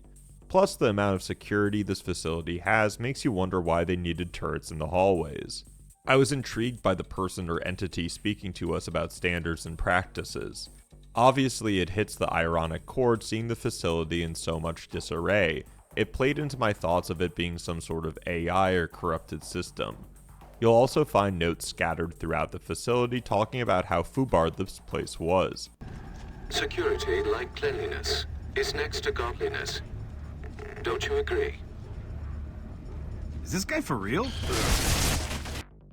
Plus, the amount of security this facility has makes you wonder why they needed turrets in the hallways. I was intrigued by the person or entity speaking to us about standards and practices. Obviously, it hits the ironic chord seeing the facility in so much disarray. It played into my thoughts of it being some sort of AI or corrupted system. You'll also find notes scattered throughout the facility talking about how foobarred this place was. Security, like cleanliness, is next to godliness. Don't you agree? Is this guy for real?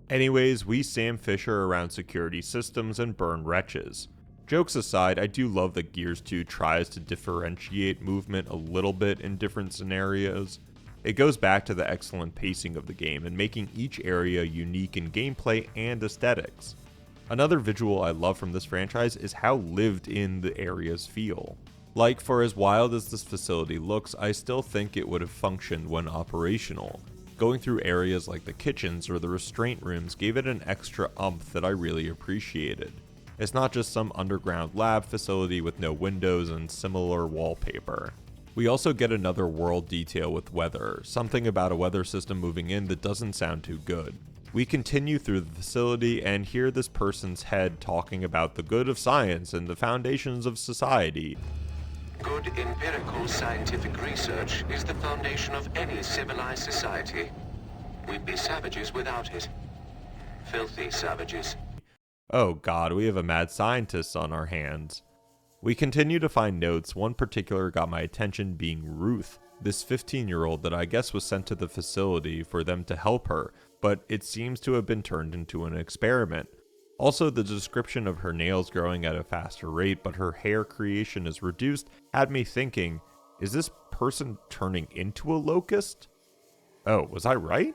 Anyways, we Sam Fisher around security systems and burn wretches. Jokes aside, I do love that Gears 2 tries to differentiate movement a little bit in different scenarios. It goes back to the excellent pacing of the game and making each area unique in gameplay and aesthetics. Another visual I love from this franchise is how lived in the areas feel. Like, for as wild as this facility looks, I still think it would have functioned when operational. Going through areas like the kitchens or the restraint rooms gave it an extra oomph that I really appreciated. It's not just some underground lab facility with no windows and similar wallpaper. We also get another world detail with weather, something about a weather system moving in that doesn't sound too good. We continue through the facility and hear this person's head talking about the good of science and the foundations of society. Good empirical scientific research is the foundation of any civilized society. We'd be savages without it. Filthy savages. Oh god, we have a mad scientist on our hands. We continue to find notes. One particular got my attention, being Ruth, this 15-year-old that I guess was sent to the facility for them to help her, but it seems to have been turned into an experiment. Also, the description of her nails growing at a faster rate, but her hair creation is reduced, had me thinking, is this person turning into a locust? Oh, was I right?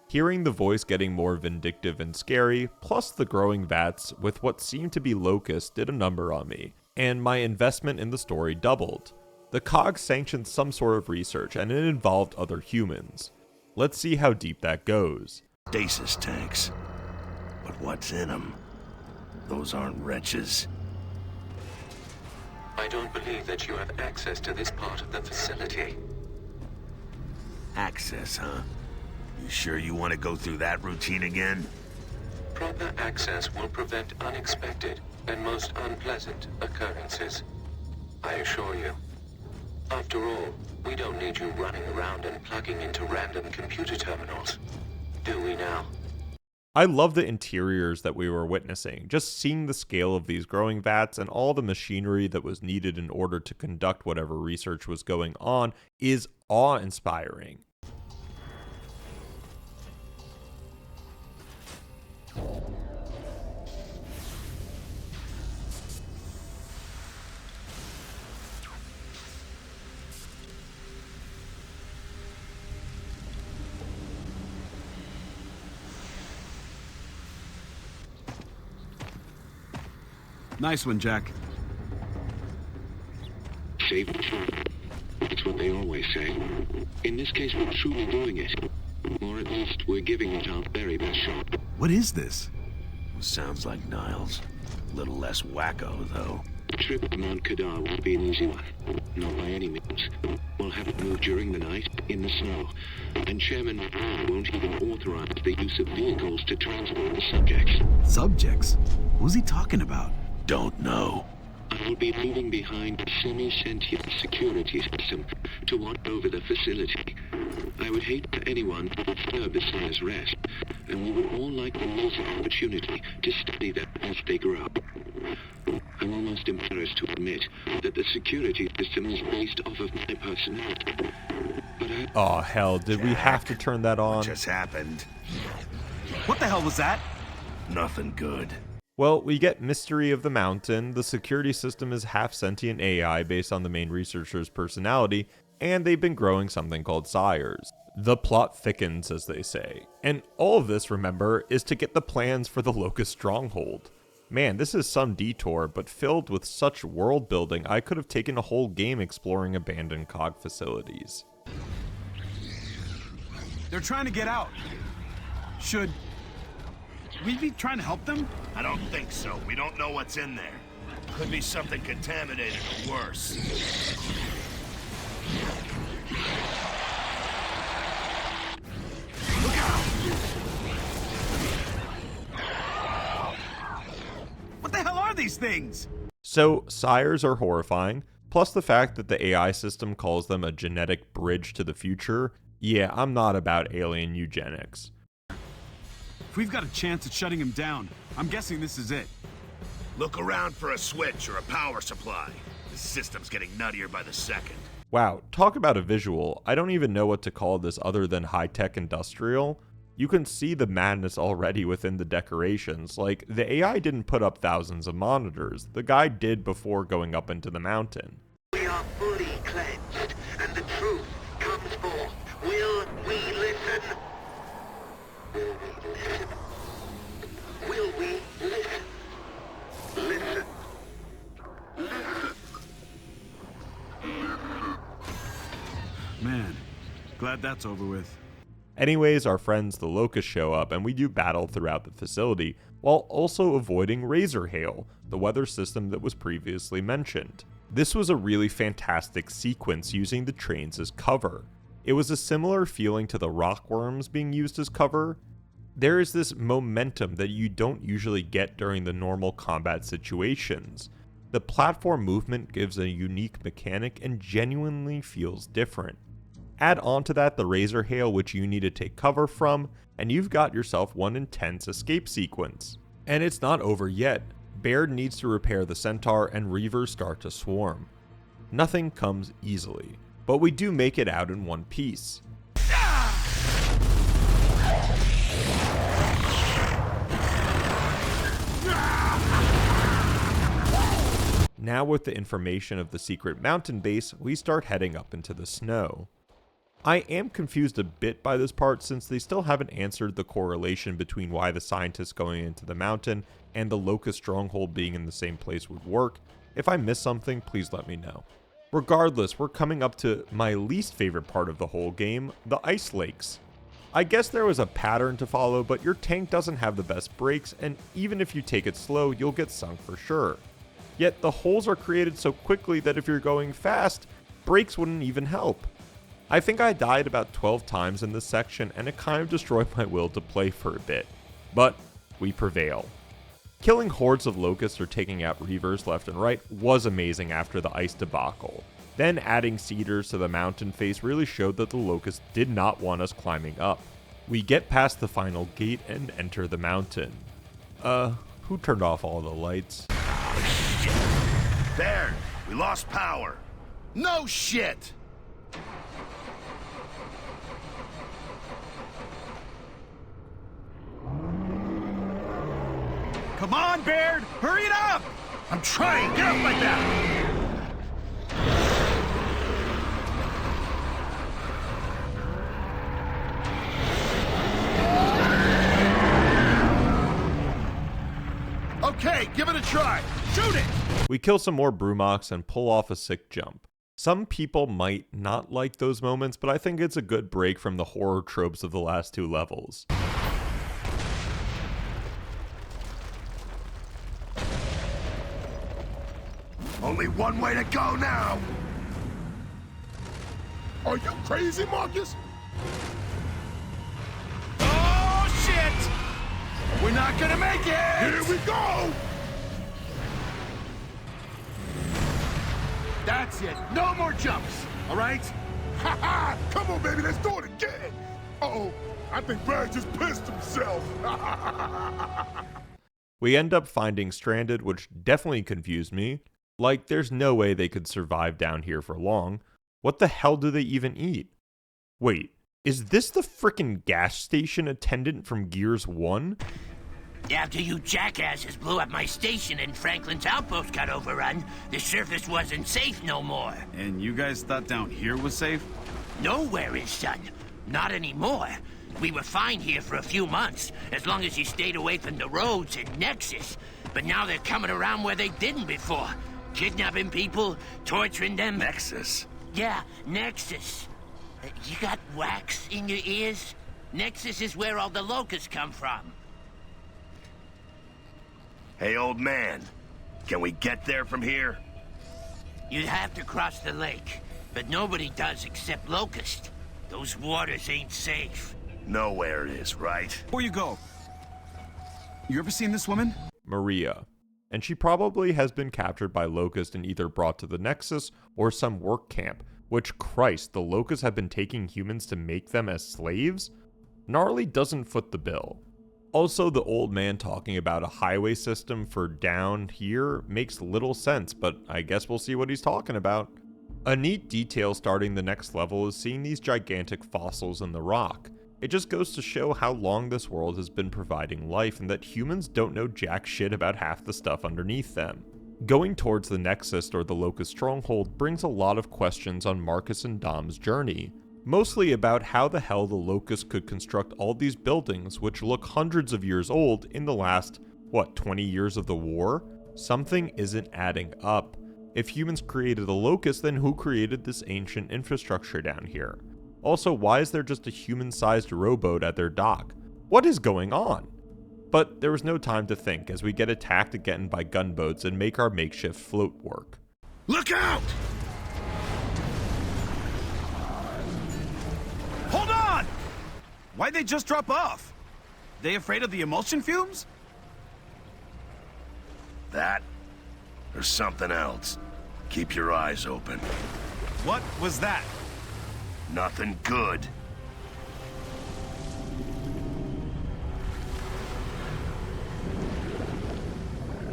Hearing the voice getting more vindictive and scary, plus the growing vats with what seemed to be locusts did a number on me, and my investment in the story doubled. The COG sanctioned some sort of research, and it involved other humans. Let's see how deep that goes. Stasis tanks. But what's in them? Those aren't wretches. I don't believe that you have access to this part of the facility. Access, huh? You sure you want to go through that routine again? Proper access will prevent unexpected and most unpleasant occurrences. I assure you. After all, we don't need you running around and plugging into random computer terminals. Do we now? I love the interiors that we were witnessing. Just seeing the scale of these growing vats and all the machinery that was needed in order to conduct whatever research was going on is awe-inspiring. Nice one, Jack. Save the truth. That's what they always say. In this case, we're truly doing it. Or at least, we're giving it our very best shot. What is this? Sounds like Niles. A little less wacko, though. The trip to Mount Kadar won't be an easy one. Not by any means. We'll have to move during the night, in the snow. And Chairman won't even authorize the use of vehicles to transport the subjects. Subjects? Who's he talking about? Don't know. I will be leaving behind a semi-sentient security system to watch over the facility. I would hate for anyone to disturb the Sire's rest, and we would all like to use the opportunity to study them as they grow up. I'm almost embarrassed to admit that the security system is based off of my personality. But oh hell, did we have to turn that on? What just happened? What the hell was that? Nothing good. Well, we get Mystery of the Mountain, the security system is half-sentient AI based on the main researcher's personality, and they've been growing something called sires. The plot thickens, as they say. And all of this, remember, is to get the plans for the Locust Stronghold. Man, this is some detour, but filled with such world building, I could have taken a whole game exploring abandoned COG facilities. They're trying to get out. Should we be trying to help them? I don't think so. We don't know what's in there. Could be something contaminated or worse. Look out! What the hell are these things? So, sires are horrifying, plus the fact that the AI system calls them a genetic bridge to the future. Yeah, I'm not about alien eugenics. If we've got a chance at shutting him down, I'm guessing this is it. Look around for a switch or a power supply. The system's getting nuttier by the second. Wow, talk about a visual. I don't even know what to call this other than high-tech industrial. You can see the madness already within the decorations. Like, the AI didn't put up thousands of monitors. The guy did before going up into the mountain. We are fully cleansed, and the truth comes forth. Will we listen? Will we listen? Listen. Man, glad that's over with. Anyways, our friends the Locusts show up and we do battle throughout the facility, while also avoiding Razor Hail, the weather system that was previously mentioned. This was a really fantastic sequence using the trains as cover. It was a similar feeling to the rockworms being used as cover. There is this momentum that you don't usually get during the normal combat situations. The platform movement gives a unique mechanic and genuinely feels different. Add on to that the Razor Hail which you need to take cover from, and you've got yourself one intense escape sequence. And it's not over yet. Baird needs to repair the Centaur and Reavers start to swarm. Nothing comes easily, but we do make it out in one piece. Now with the information of the secret mountain base, we start heading up into the snow. I am confused a bit by this part since they still haven't answered the correlation between why the scientists going into the mountain and the Locust Stronghold being in the same place would work. If I missed something, please let me know. Regardless, we're coming up to my least favorite part of the whole game, the ice lakes. I guess there was a pattern to follow, but your tank doesn't have the best brakes, and even if you take it slow, you'll get sunk for sure. Yet the holes are created so quickly that if you're going fast, brakes wouldn't even help. I think I died about 12 times in this section, and it kind of destroyed my will to play for a bit. But we prevail. Killing hordes of locusts or taking out Reavers left and right was amazing after the ice debacle. Then adding cedars to the mountain face really showed that the locusts did not want us climbing up. We get past the final gate and enter the mountain. Who turned off all the lights? Shit! There! We lost power! No shit! Come on, Baird! Hurry it up! I'm trying! Get off my back! Okay, give it a try! Shoot it! We kill some more Brumox and pull off a sick jump. Some people might not like those moments, but I think it's a good break from the horror tropes of the last 2 levels. Only one way to go now! Are you crazy, Marcus? Oh, shit! We're not gonna make it! Here we go! That's it. No more jumps. All right? Ha ha! Come on, baby, let's do it again! Uh-oh, I think Brad just pissed himself. We end up finding Stranded, which definitely confused me. Like, there's no way they could survive down here for long. What the hell do they even eat? Wait, is this the frickin' gas station attendant from Gears 1? After you jackasses blew up my station and Franklin's outpost got overrun, the surface wasn't safe no more. And you guys thought down here was safe? Nowhere is, son. Not anymore. We were fine here for a few months, as long as you stayed away from the roads and Nexus. But now they're coming around where they didn't before. Kidnapping people, torturing them. Nexus? Yeah, Nexus. You got wax in your ears? Nexus is where all the locusts come from. Hey, old man. Can we get there from here? You'd have to cross the lake, but nobody does except Locust. Those waters ain't safe. Nowhere it is, right? Before you go, you ever seen this woman? Maria. And she probably has been captured by Locust and either brought to the Nexus or some work camp, which, Christ, the Locusts have been taking humans to make them as slaves? Gnarly doesn't foot the bill. Also, the old man talking about a highway system for down here makes little sense, but I guess we'll see what he's talking about. A neat detail starting the next level is seeing these gigantic fossils in the rock. It just goes to show how long this world has been providing life and that humans don't know jack shit about half the stuff underneath them. Going towards the Nexus or the Locust Stronghold brings a lot of questions on Marcus and Dom's journey. Mostly about how the hell the Locust could construct all these buildings which look hundreds of years old in the last, 20 years of the war? Something isn't adding up. If humans created the Locust, then who created this ancient infrastructure down here? Also, why is there just a human-sized rowboat at their dock? What is going on? But there was no time to think as we get attacked again by gunboats and make our makeshift float work. Look out! Hold on! Why'd they just drop off? They afraid of the emulsion fumes? That, or something else. Keep your eyes open. What was that? Nothing good.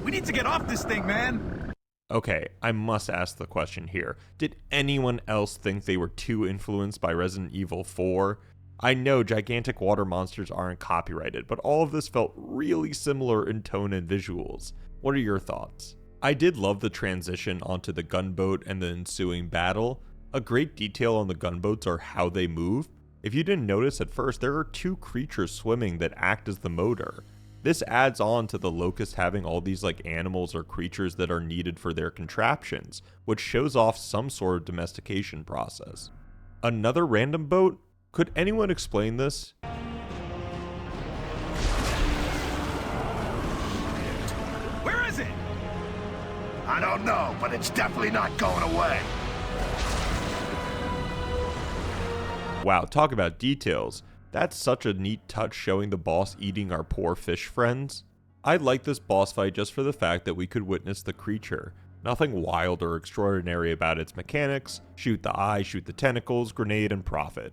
We need to get off this thing, man! Okay, I must ask the question here. Did anyone else think they were too influenced by Resident Evil 4? I know gigantic water monsters aren't copyrighted, but all of this felt really similar in tone and visuals. What are your thoughts? I did love the transition onto the gunboat and the ensuing battle. A great detail on the gunboats are how they move. If you didn't notice at first, there are 2 creatures swimming that act as the motor. This adds on to the Locust having all these animals or creatures that are needed for their contraptions, which shows off some sort of domestication process. Another random boat? Could anyone explain this? Where is it? I don't know, but it's definitely not going away. Wow, talk about details. That's such a neat touch showing the boss eating our poor fish friends. I like this boss fight just for the fact that we could witness the creature. Nothing wild or extraordinary about its mechanics. Shoot the eye, shoot the tentacles, grenade, and profit.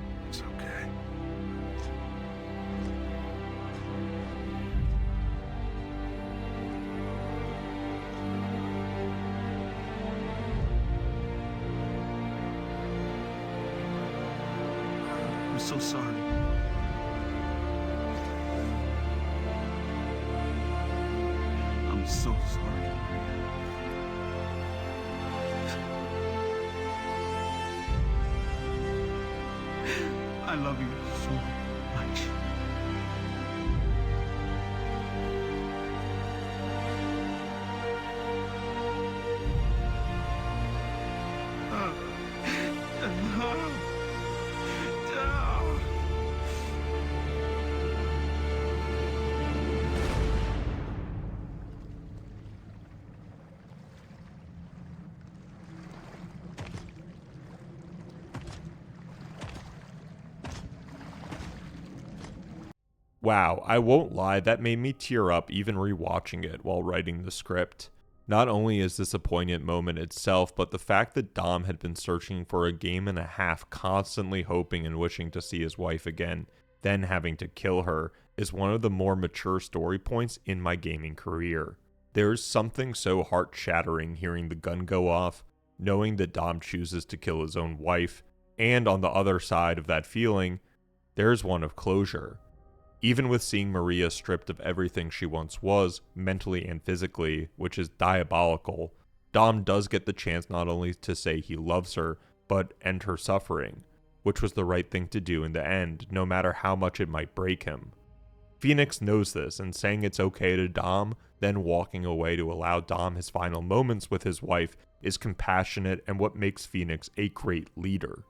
It's okay. I'm so sorry. I'm so sorry, Maria. I love you so much. Wow, I won't lie, that made me tear up even rewatching it while writing the script. Not only is this a poignant moment itself, but the fact that Dom had been searching for a game and a half, constantly hoping and wishing to see his wife again, then having to kill her, is one of the more mature story points in my gaming career. There's something so heart-shattering hearing the gun go off, knowing that Dom chooses to kill his own wife, and on the other side of that feeling, there's one of closure. Even with seeing Maria stripped of everything she once was, mentally and physically, which is diabolical, Dom does get the chance not only to say he loves her, but end her suffering, which was the right thing to do in the end, no matter how much it might break him. Phoenix knows this, and saying it's okay to Dom, then walking away to allow Dom his final moments with his wife, is compassionate and what makes Phoenix a great leader.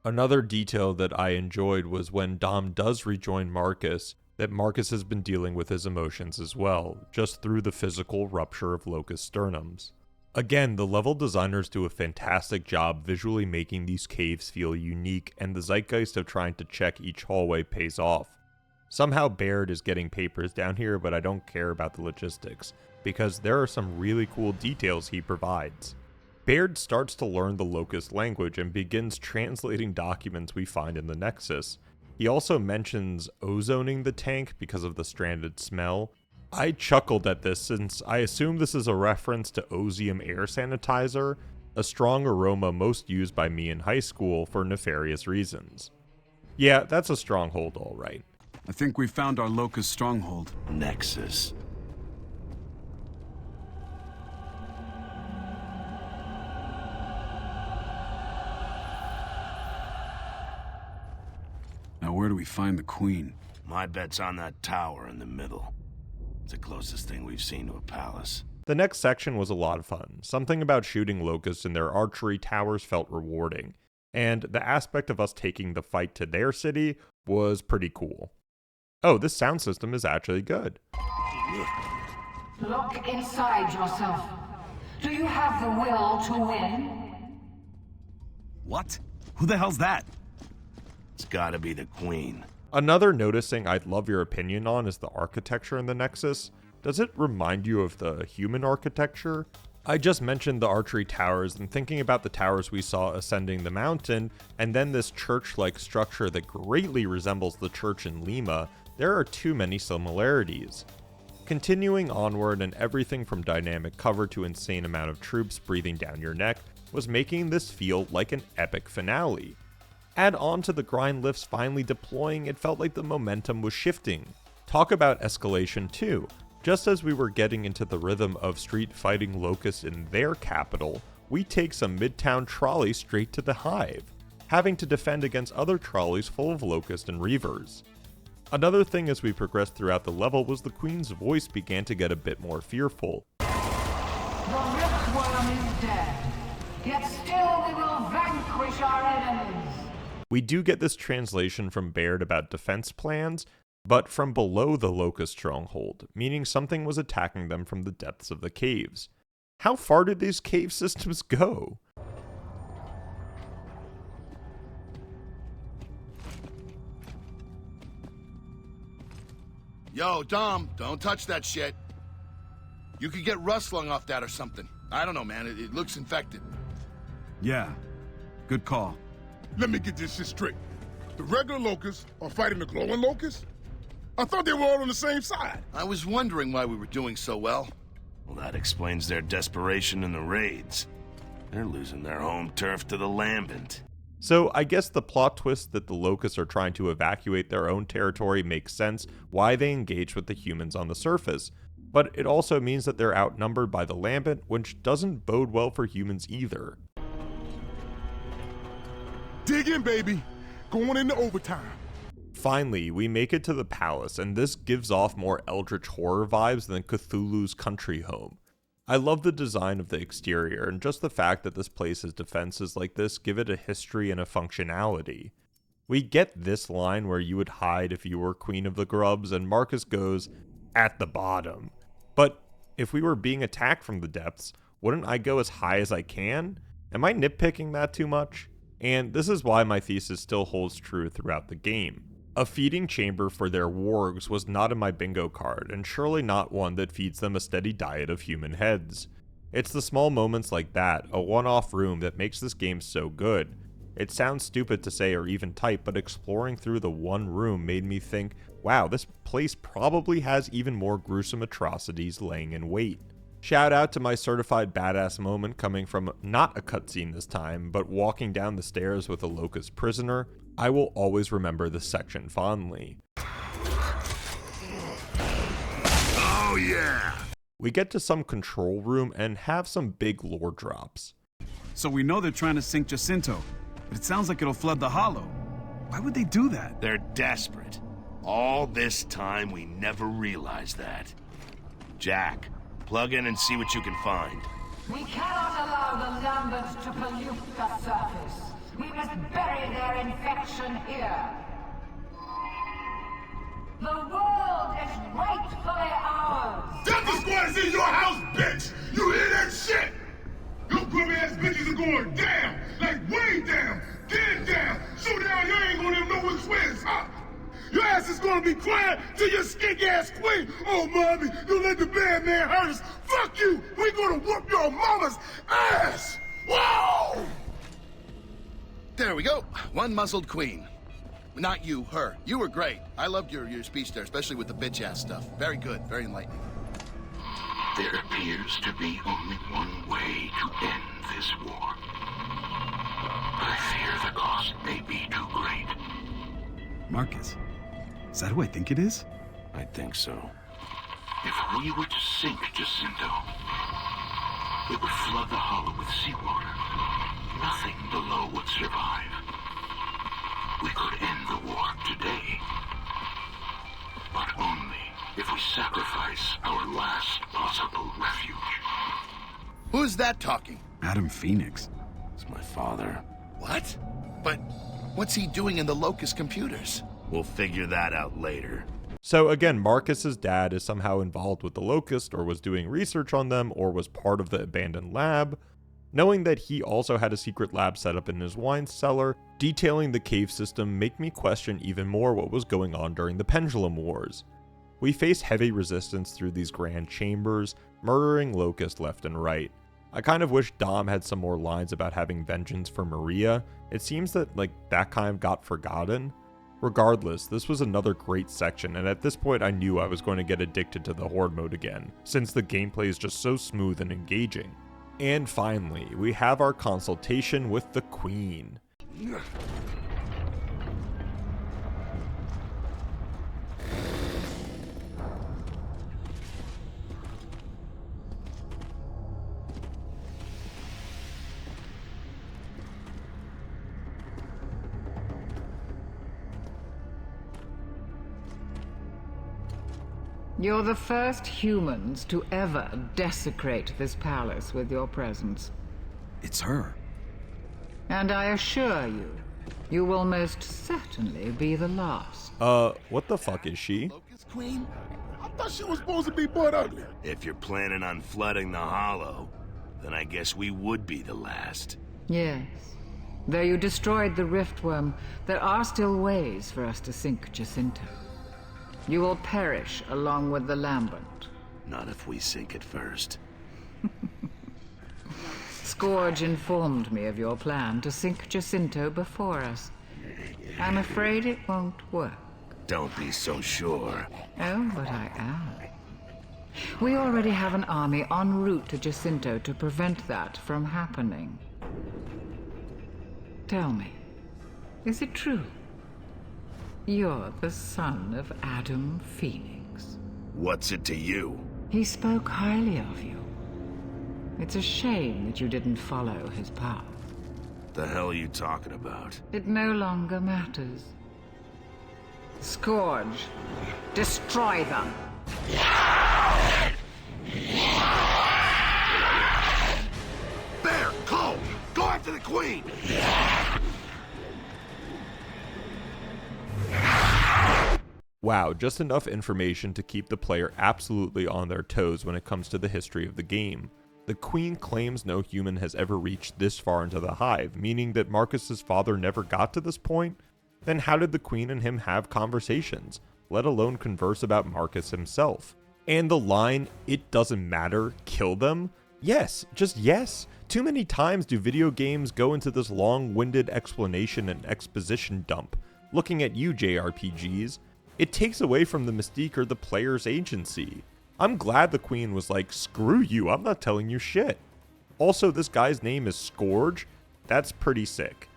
Another detail that I enjoyed was when Dom does rejoin Marcus, that Marcus has been dealing with his emotions as well, just through the physical rupture of Locust sternums. Again, the level designers do a fantastic job visually making these caves feel unique, and the zeitgeist of trying to check each hallway pays off. Somehow Baird is getting papers down here, but I don't care about the logistics, because there are some really cool details he provides. Baird starts to learn the Locust language and begins translating documents we find in the Nexus. He also mentions ozoning the tank because of the stranded smell. I chuckled at this since I assume this is a reference to Ozium air sanitizer, a strong aroma most used by me in high school for nefarious reasons. Yeah, that's a stronghold, all right. I think we found our Locust stronghold. Nexus. Now where do we find the Queen? My bet's on that tower in the middle. It's the closest thing we've seen to a palace. The next section was a lot of fun. Something about shooting locusts in their archery towers felt rewarding, and the aspect of us taking the fight to their city was pretty cool. Oh, this sound system is actually good. Look inside yourself. Do you have the will to win? What? Who the hell's that? It's gotta be the Queen. Another noticing I'd love your opinion on is the architecture in the Nexus. Does it remind you of the human architecture? I just mentioned the archery towers, and thinking about the towers we saw ascending the mountain, and then this church-like structure that greatly resembles the church in Lima, there are too many similarities. Continuing onward, and everything from dynamic cover to insane amount of troops breathing down your neck was making this feel like an epic finale. Add on to the grind lifts finally deploying, it felt like the momentum was shifting. Talk about escalation too. Just as we were getting into the rhythm of street fighting locusts in their capital, we take some midtown trolleys straight to the hive, having to defend against other trolleys full of locusts and reavers. Another thing as we progressed throughout the level was the Queen's voice began to get a bit more fearful. The Riftworm is dead, yet still we will vanquish our enemies. We do get this translation from Baird about defense plans, but from below the Locust stronghold, meaning something was attacking them from the depths of the caves. How far did these cave systems go? Yo, Dom, don't touch that shit. You could get rust lung off that or something. I don't know, man. It looks infected. Yeah, good call. Let me get this shit straight. The regular locusts are fighting the glowing locusts? I thought they were all on the same side. I was wondering why we were doing so well. Well, that explains their desperation in the raids. They're losing their home turf to the Lambent. So I guess the plot twist that the locusts are trying to evacuate their own territory makes sense why they engage with the humans on the surface. But it also means that they're outnumbered by the Lambent, which doesn't bode well for humans either. Dig in, baby. Going into overtime. Finally, we make it to the palace, and this gives off more eldritch horror vibes than Cthulhu's country home. I love the design of the exterior, and just the fact that this place has defenses like this give it a history and a functionality. We get this line where you would hide if you were Queen of the Grubs, and Marcus goes, "At the bottom." But if we were being attacked from the depths, wouldn't I go as high as I can? Am I nitpicking that too much? And this is why my thesis still holds true throughout the game. A feeding chamber for their wargs was not in my bingo card, and surely not one that feeds them a steady diet of human heads. It's the small moments like that, a one-off room, that makes this game so good. It sounds stupid to say or even type, but exploring through the one room made me think, wow, this place probably has even more gruesome atrocities laying in wait. Shout out to my certified badass moment coming from not a cutscene this time, but walking down the stairs with a locust prisoner. I will always remember this section fondly. Oh yeah! We get to some control room and have some big lore drops. So we know they're trying to sink Jacinto, but it sounds like it'll flood the hollow. Why would they do that? They're desperate. All this time, we never realized that. Jack, plug in and see what you can find. We cannot allow the Lambent to pollute the surface. We must bury their infection here. The world is rightfully ours. Delta Squad is in your house, bitch! You hear that shit? Your grubby ass bitches are going down! Like way down! Dead down! So down you ain't gonna even know which way is up! Your ass is gonna be crying to your skink ass queen! Oh, mommy, you let the bad man hurt us! Fuck you! We gonna whoop your mama's ass! Whoa! There we go. One muzzled queen. Not you, her. You were great. I loved your speech there, especially with the bitch-ass stuff. Very good, very enlightening. There appears to be only one way to end this war. I fear the cost may be too great. Marcus, is that who I think it is? I think so. If we were to sink Jacinto, it would flood the hollow with seawater. Nothing below would survive. We could end the war today, but only if we sacrifice our last possible refuge. Who's that talking? Adam Phoenix. It's my father. What? But what's he doing in the Locust computers? We'll figure that out later. So again, Marcus's dad is somehow involved with the Locust, or was doing research on them, or was part of the abandoned lab. Knowing that he also had a secret lab set up in his wine cellar, detailing the cave system make me question even more what was going on during the Pendulum Wars. We face heavy resistance through these grand chambers, murdering Locust left and right. I kind of wish Dom had some more lines about having vengeance for Maria. It seems that that kind of got forgotten. Regardless, this was another great section, and at this point I knew I was going to get addicted to the Horde mode again, since the gameplay is just so smooth and engaging. And finally, we have our consultation with the Queen. You're the first humans to ever desecrate this palace with your presence. It's her. And I assure you, you will most certainly be the last. What the fuck is she? Locust Queen? I thought she was supposed to be butt ugly. If you're planning on flooding the hollow, then I guess we would be the last. Yes. Though you destroyed the Riftworm, there are still ways for us to sink Jacinto. You will perish along with the Lambent. Not if we sink it first. Scourge informed me of your plan to sink Jacinto before us. I'm afraid it won't work. Don't be so sure. Oh, but I am. We already have an army en route to Jacinto to prevent that from happening. Tell me, is it true? You're the son of Adam Phoenix. What's it to you? He spoke highly of you. It's a shame that you didn't follow his path. The hell are you talking about? It no longer matters. Scourge. Destroy them. Bear, Cole, go after the Queen! Wow, just enough information to keep the player absolutely on their toes when it comes to the history of the game. The Queen claims no human has ever reached this far into the Hive, meaning that Marcus's father never got to this point? Then how did the Queen and him have conversations, let alone converse about Marcus himself? And the line, "It doesn't matter, kill them"? Yes, just yes. Too many times do video games go into this long-winded explanation and exposition dump. Looking at you, JRPGs. It takes away from the mystique or the player's agency. I'm glad the Queen was like, screw you, I'm not telling you shit. Also, this guy's name is Scourge. That's pretty sick.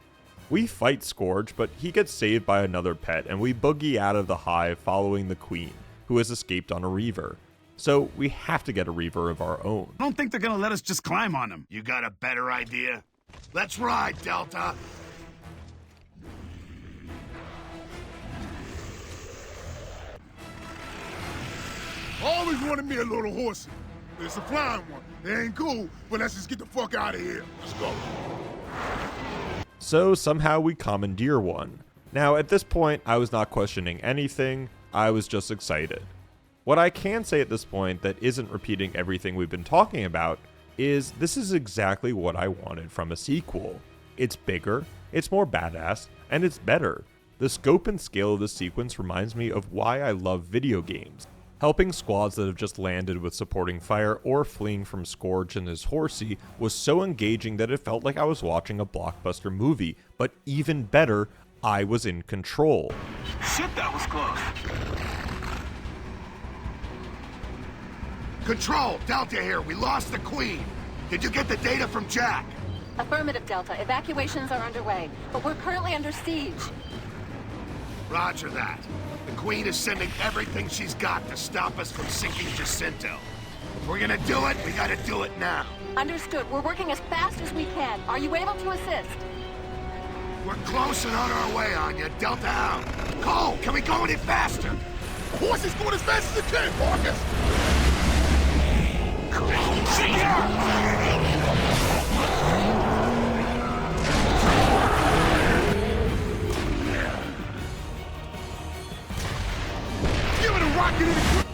We fight Scourge, but he gets saved by another pet, and we boogie out of the Hive following the Queen, who has escaped on a Reaver. So we have to get a Reaver of our own. I don't think they're gonna let us just climb on him. You got a better idea? Let's ride, Delta! Always wanted me a little horsey. It's a flying one. It ain't cool, but let's just get the fuck out of here. Let's go. So somehow we commandeer one. Now at this point, I was not questioning anything, I was just excited. What I can say at this point that isn't repeating everything we've been talking about is this is exactly what I wanted from a sequel. It's bigger, it's more badass, and it's better. The scope and scale of this sequence reminds me of why I love video games. Helping squads that have just landed with supporting fire or fleeing from Scourge and his horsey was so engaging that it felt like I was watching a blockbuster movie, but even better, I was in control. Shit, that was close. Control, Delta here, we lost the Queen. Did you get the data from Jack? Affirmative, Delta. Evacuations are underway, but we're currently under siege. Roger that. The Queen is sending everything she's got to stop us from sinking Jacinto. If we're gonna do it, we gotta do it now. Understood. We're working as fast as we can. Are you able to assist? We're close and on our way, Anya. Delta out. Cole, can we go any faster? The horse is going as fast as it can, Marcus! Give it a rocket in the...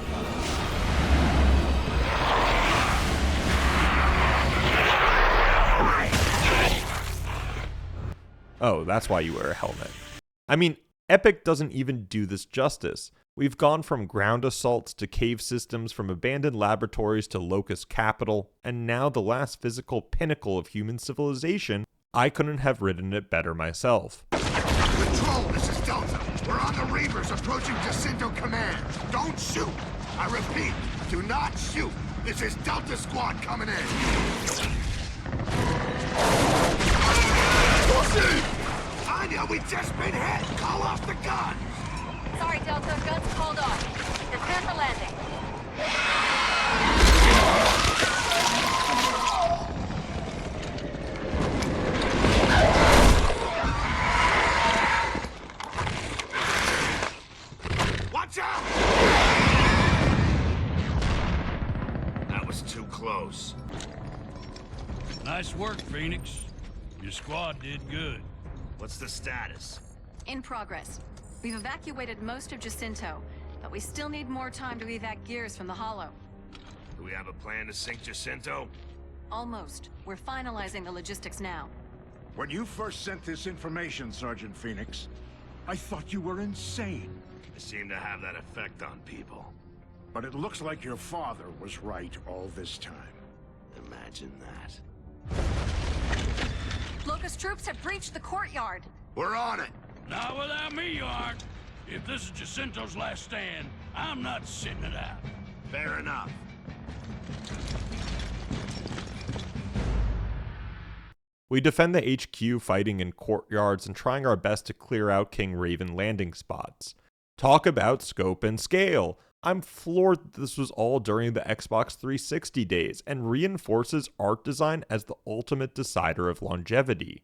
Oh, that's why you wear a helmet. I mean, Epic doesn't even do this justice. We've gone from ground assaults to cave systems, from abandoned laboratories to Locust Capital, and now the last physical pinnacle of human civilization. I couldn't have written it better myself. Control, this is Delta. We're on the Reavers approaching Jacinto Command. Don't shoot. I repeat, do not shoot. This is Delta Squad coming in. Anya, we just been hit. Call off the gun. Sorry, Delta. Guns called off. Prepare for landing. Watch out! That was too close. Nice work, Phoenix. Your squad did good. What's the status? In progress. We've evacuated most of Jacinto, but we still need more time to evac gears from the Hollow. Do we have a plan to sink Jacinto? Almost. We're finalizing the logistics now. When you first sent this information, Sergeant Phoenix, I thought you were insane. I seem to have that effect on people. But it looks like your father was right all this time. Imagine that. Locust troops have breached the courtyard. We're on it. Not without me, you aren't. If this is Jacinto's last stand, I'm not sitting it out. Fair enough. We defend the HQ, fighting in courtyards and trying our best to clear out King Raven landing spots. Talk about scope and scale! I'm floored that this was all during the Xbox 360 days and reinforces art design as the ultimate decider of longevity.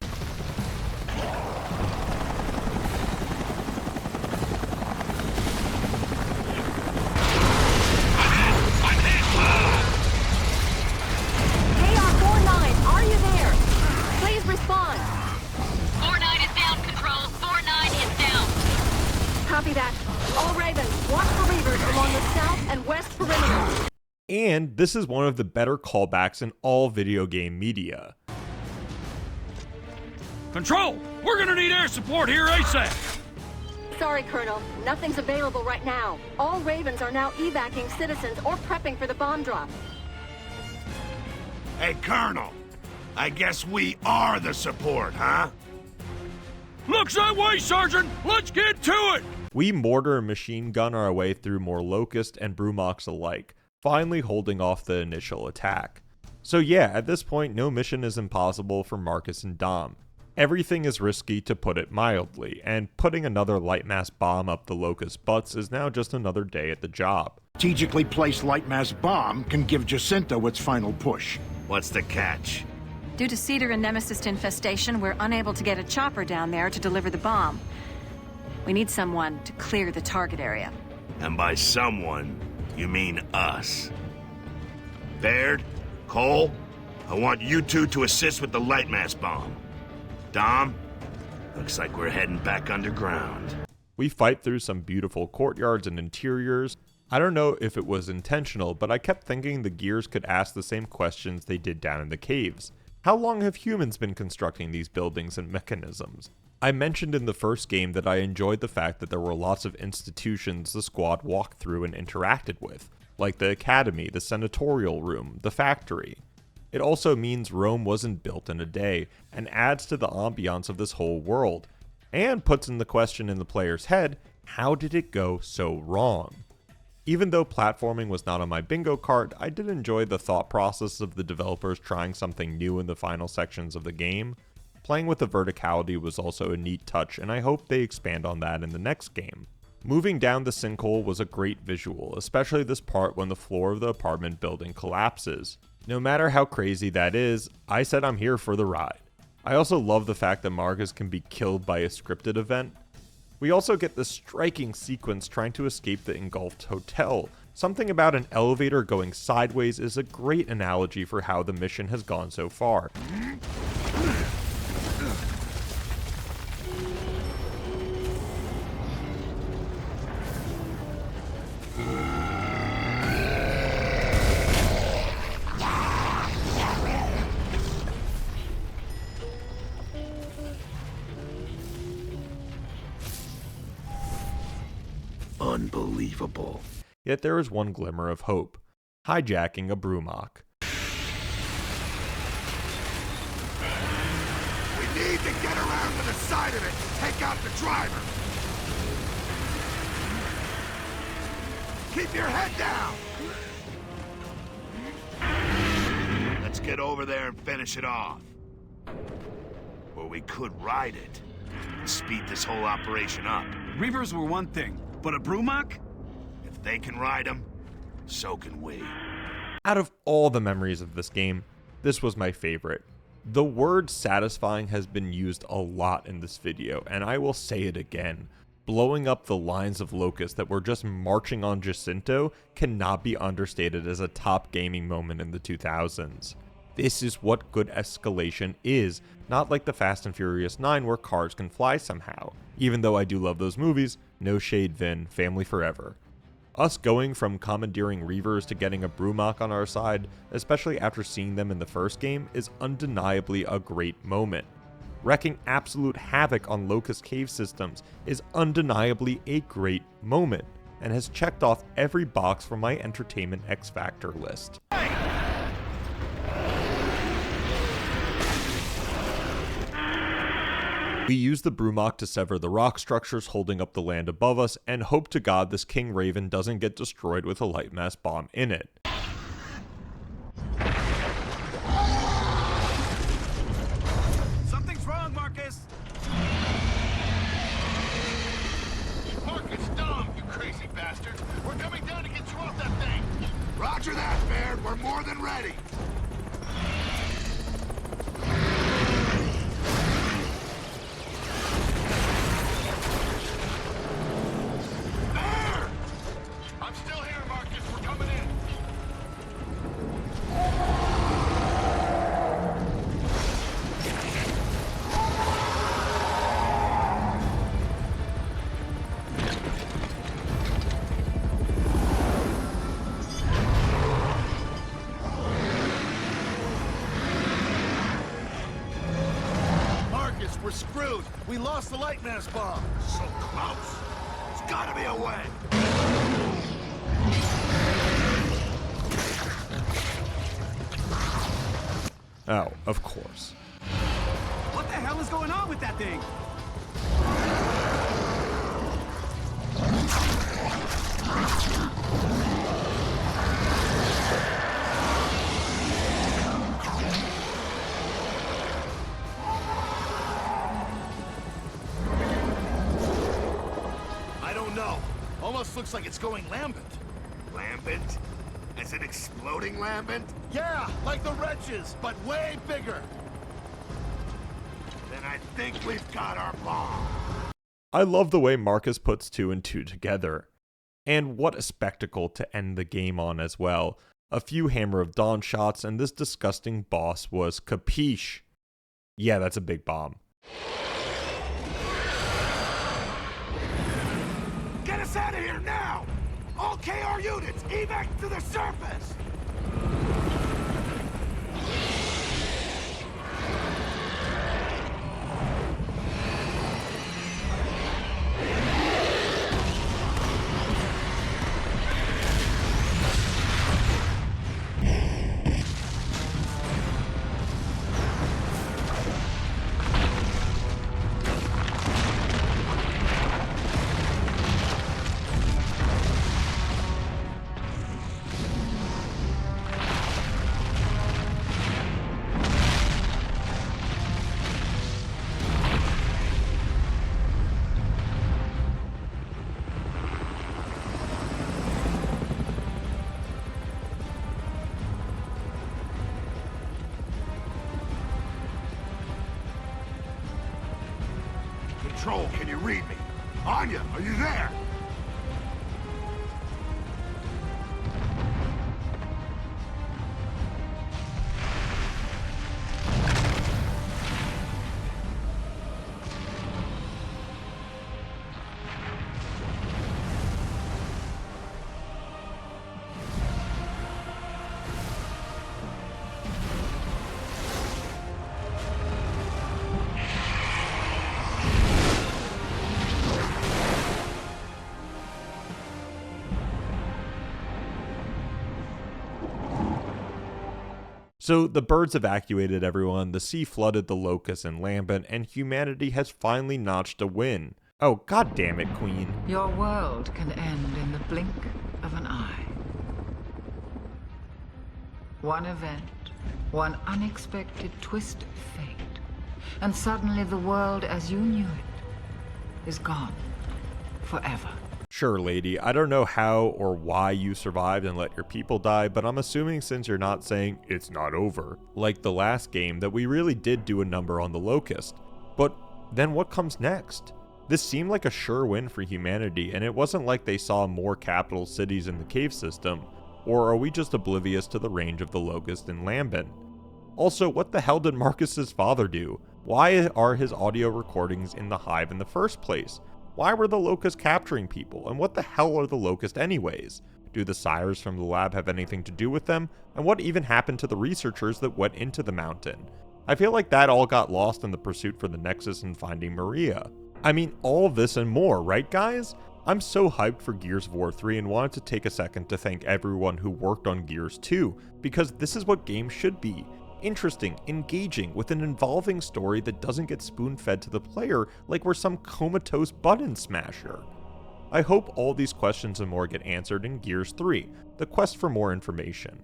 Copy that. All Ravens, watch for Reavers along the south and west perimeter. And this is one of the better callbacks in all video game media. Control! We're gonna need air support here ASAP! Sorry, Colonel. Nothing's available right now. All Ravens are now evacuating citizens or prepping for the bomb drop. Hey, Colonel. I guess we are the support, huh? Looks that way, Sergeant! Let's get to it! We mortar and machine gun our way through more Locust and Brumox alike, finally holding off the initial attack. So yeah, at this point, no mission is impossible for Marcus and Dom. Everything is risky, to put it mildly, and putting another lightmass bomb up the Locust butts is now just another day at the job. Strategically placed lightmass bomb can give Jacinto its final push. What's the catch? Due to Cedar and Nemesis infestation, we're unable to get a chopper down there to deliver the bomb. We need someone to clear the target area. And by someone, you mean us. Baird, Cole, I want you two to assist with the lightmass bomb. Dom, looks like we're heading back underground. We fight through some beautiful courtyards and interiors. I don't know if it was intentional, but I kept thinking the Gears could ask the same questions they did down in the caves. How long have humans been constructing these buildings and mechanisms? I mentioned in the first game that I enjoyed the fact that there were lots of institutions the squad walked through and interacted with, like the academy, the senatorial room, the factory. It also means Rome wasn't built in a day, and adds to the ambiance of this whole world, and puts in the question in the player's head, how did it go so wrong? Even though platforming was not on my bingo card, I did enjoy the thought process of the developers trying something new in the final sections of the game. Playing with the verticality was also a neat touch, and I hope they expand on that in the next game. Moving down the sinkhole was a great visual, especially this part when the floor of the apartment building collapses. No matter how crazy that is, I said I'm here for the ride. I also love the fact that Marcus can be killed by a scripted event. We also get this striking sequence trying to escape the engulfed hotel. Something about an elevator going sideways is a great analogy for how the mission has gone so far. Unbelievable. Yet there is one glimmer of hope: hijacking a Brumock. We need to get around to the side of it and take out the driver. Keep your head down. Let's get over there and finish it off. Or we could ride it and speed this whole operation up. Reavers were one thing, but a Brumock? If they can ride them, so can we. Out of all the memories of this game, this was my favorite. The word satisfying has been used a lot in this video, and I will say it again. Blowing up the lines of Locust that were just marching on Jacinto cannot be understated as a top gaming moment in the 2000s. This is what good escalation is, not like the Fast and Furious 9 where cars can fly somehow. Even though I do love those movies, no shade Vin, family forever. Us going from commandeering Reavers to getting a Brumock on our side, especially after seeing them in the first game, is undeniably a great moment. Wrecking absolute havoc on Locust cave systems is undeniably a great moment, and has checked off every box from my Entertainment X Factor list. We use the Brumach to sever the rock structures holding up the land above us, and hope to God this King Raven doesn't get destroyed with a light mass bomb in it. Something's wrong, Marcus! Marcus, Dom, you crazy bastard! We're coming down to get you off that thing! Roger that, Baird. We're more than ready. Baird! I'm still here, Marcus. We're coming in. We're screwed. We lost the light mass bomb. So close. There's gotta be a way. Oh, of course. What the hell is going on with that thing? Almost looks like it's going lambent. Lambent? As in exploding lambent? Yeah, like the wretches, but way bigger. Then I think we've got our bomb. I love the way Marcus puts 2 and 2 together. And what a spectacle to end the game on as well. A few Hammer of Dawn shots and this disgusting boss was capiche. Yeah, that's a big bomb. Get us out of here now! All KR units, evac to the surface! Control, can you read me? Anya, are you there? So the birds evacuated everyone, the sea flooded the Locust and Lambent, and humanity has finally notched a win. Oh, god damn it, Queen. Your world can end in the blink of an eye. One event, one unexpected twist of fate, and suddenly the world as you knew it is gone forever. Sure, lady, I don't know how or why you survived and let your people die, but I'm assuming since you're not saying it's not over, like the last game, that we really did do a number on the Locust. But then what comes next? This seemed like a sure win for humanity, and it wasn't like they saw more capital cities in the cave system, or are we just oblivious to the range of the Locust and Lambent? Also, what the hell did Marcus's father do? Why are his audio recordings in the hive in the first place? Why were the Locusts capturing people, and what the hell are the Locusts anyways? Do the sires from the lab have anything to do with them? And what even happened to the researchers that went into the mountain? I feel like that all got lost in the pursuit for the Nexus and finding Maria. I mean, all of this and more, right guys? I'm so hyped for Gears of War 3 and wanted to take a second to thank everyone who worked on Gears 2, because this is what games should be. Interesting, engaging, with an involving story that doesn't get spoon-fed to the player like we're some comatose button smasher. I hope all these questions and more get answered in Gears 3, the quest for more information.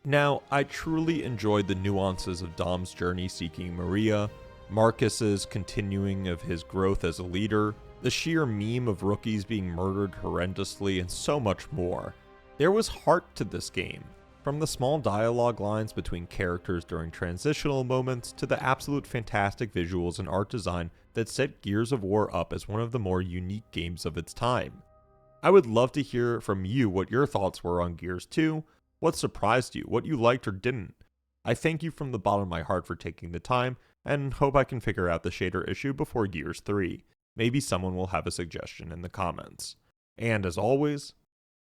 Now, I truly enjoyed the nuances of Dom's journey seeking Maria, Marcus's continuing of his growth as a leader, the sheer meme of rookies being murdered horrendously, and so much more. There was heart to this game, from the small dialogue lines between characters during transitional moments to the absolute fantastic visuals and art design that set Gears of War up as one of the more unique games of its time. I would love to hear from you what your thoughts were on Gears 2, what surprised you, what you liked or didn't. I thank you from the bottom of my heart for taking the time, and hope I can figure out the shader issue before Gears 3. Maybe someone will have a suggestion in the comments. And as always,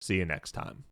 see you next time.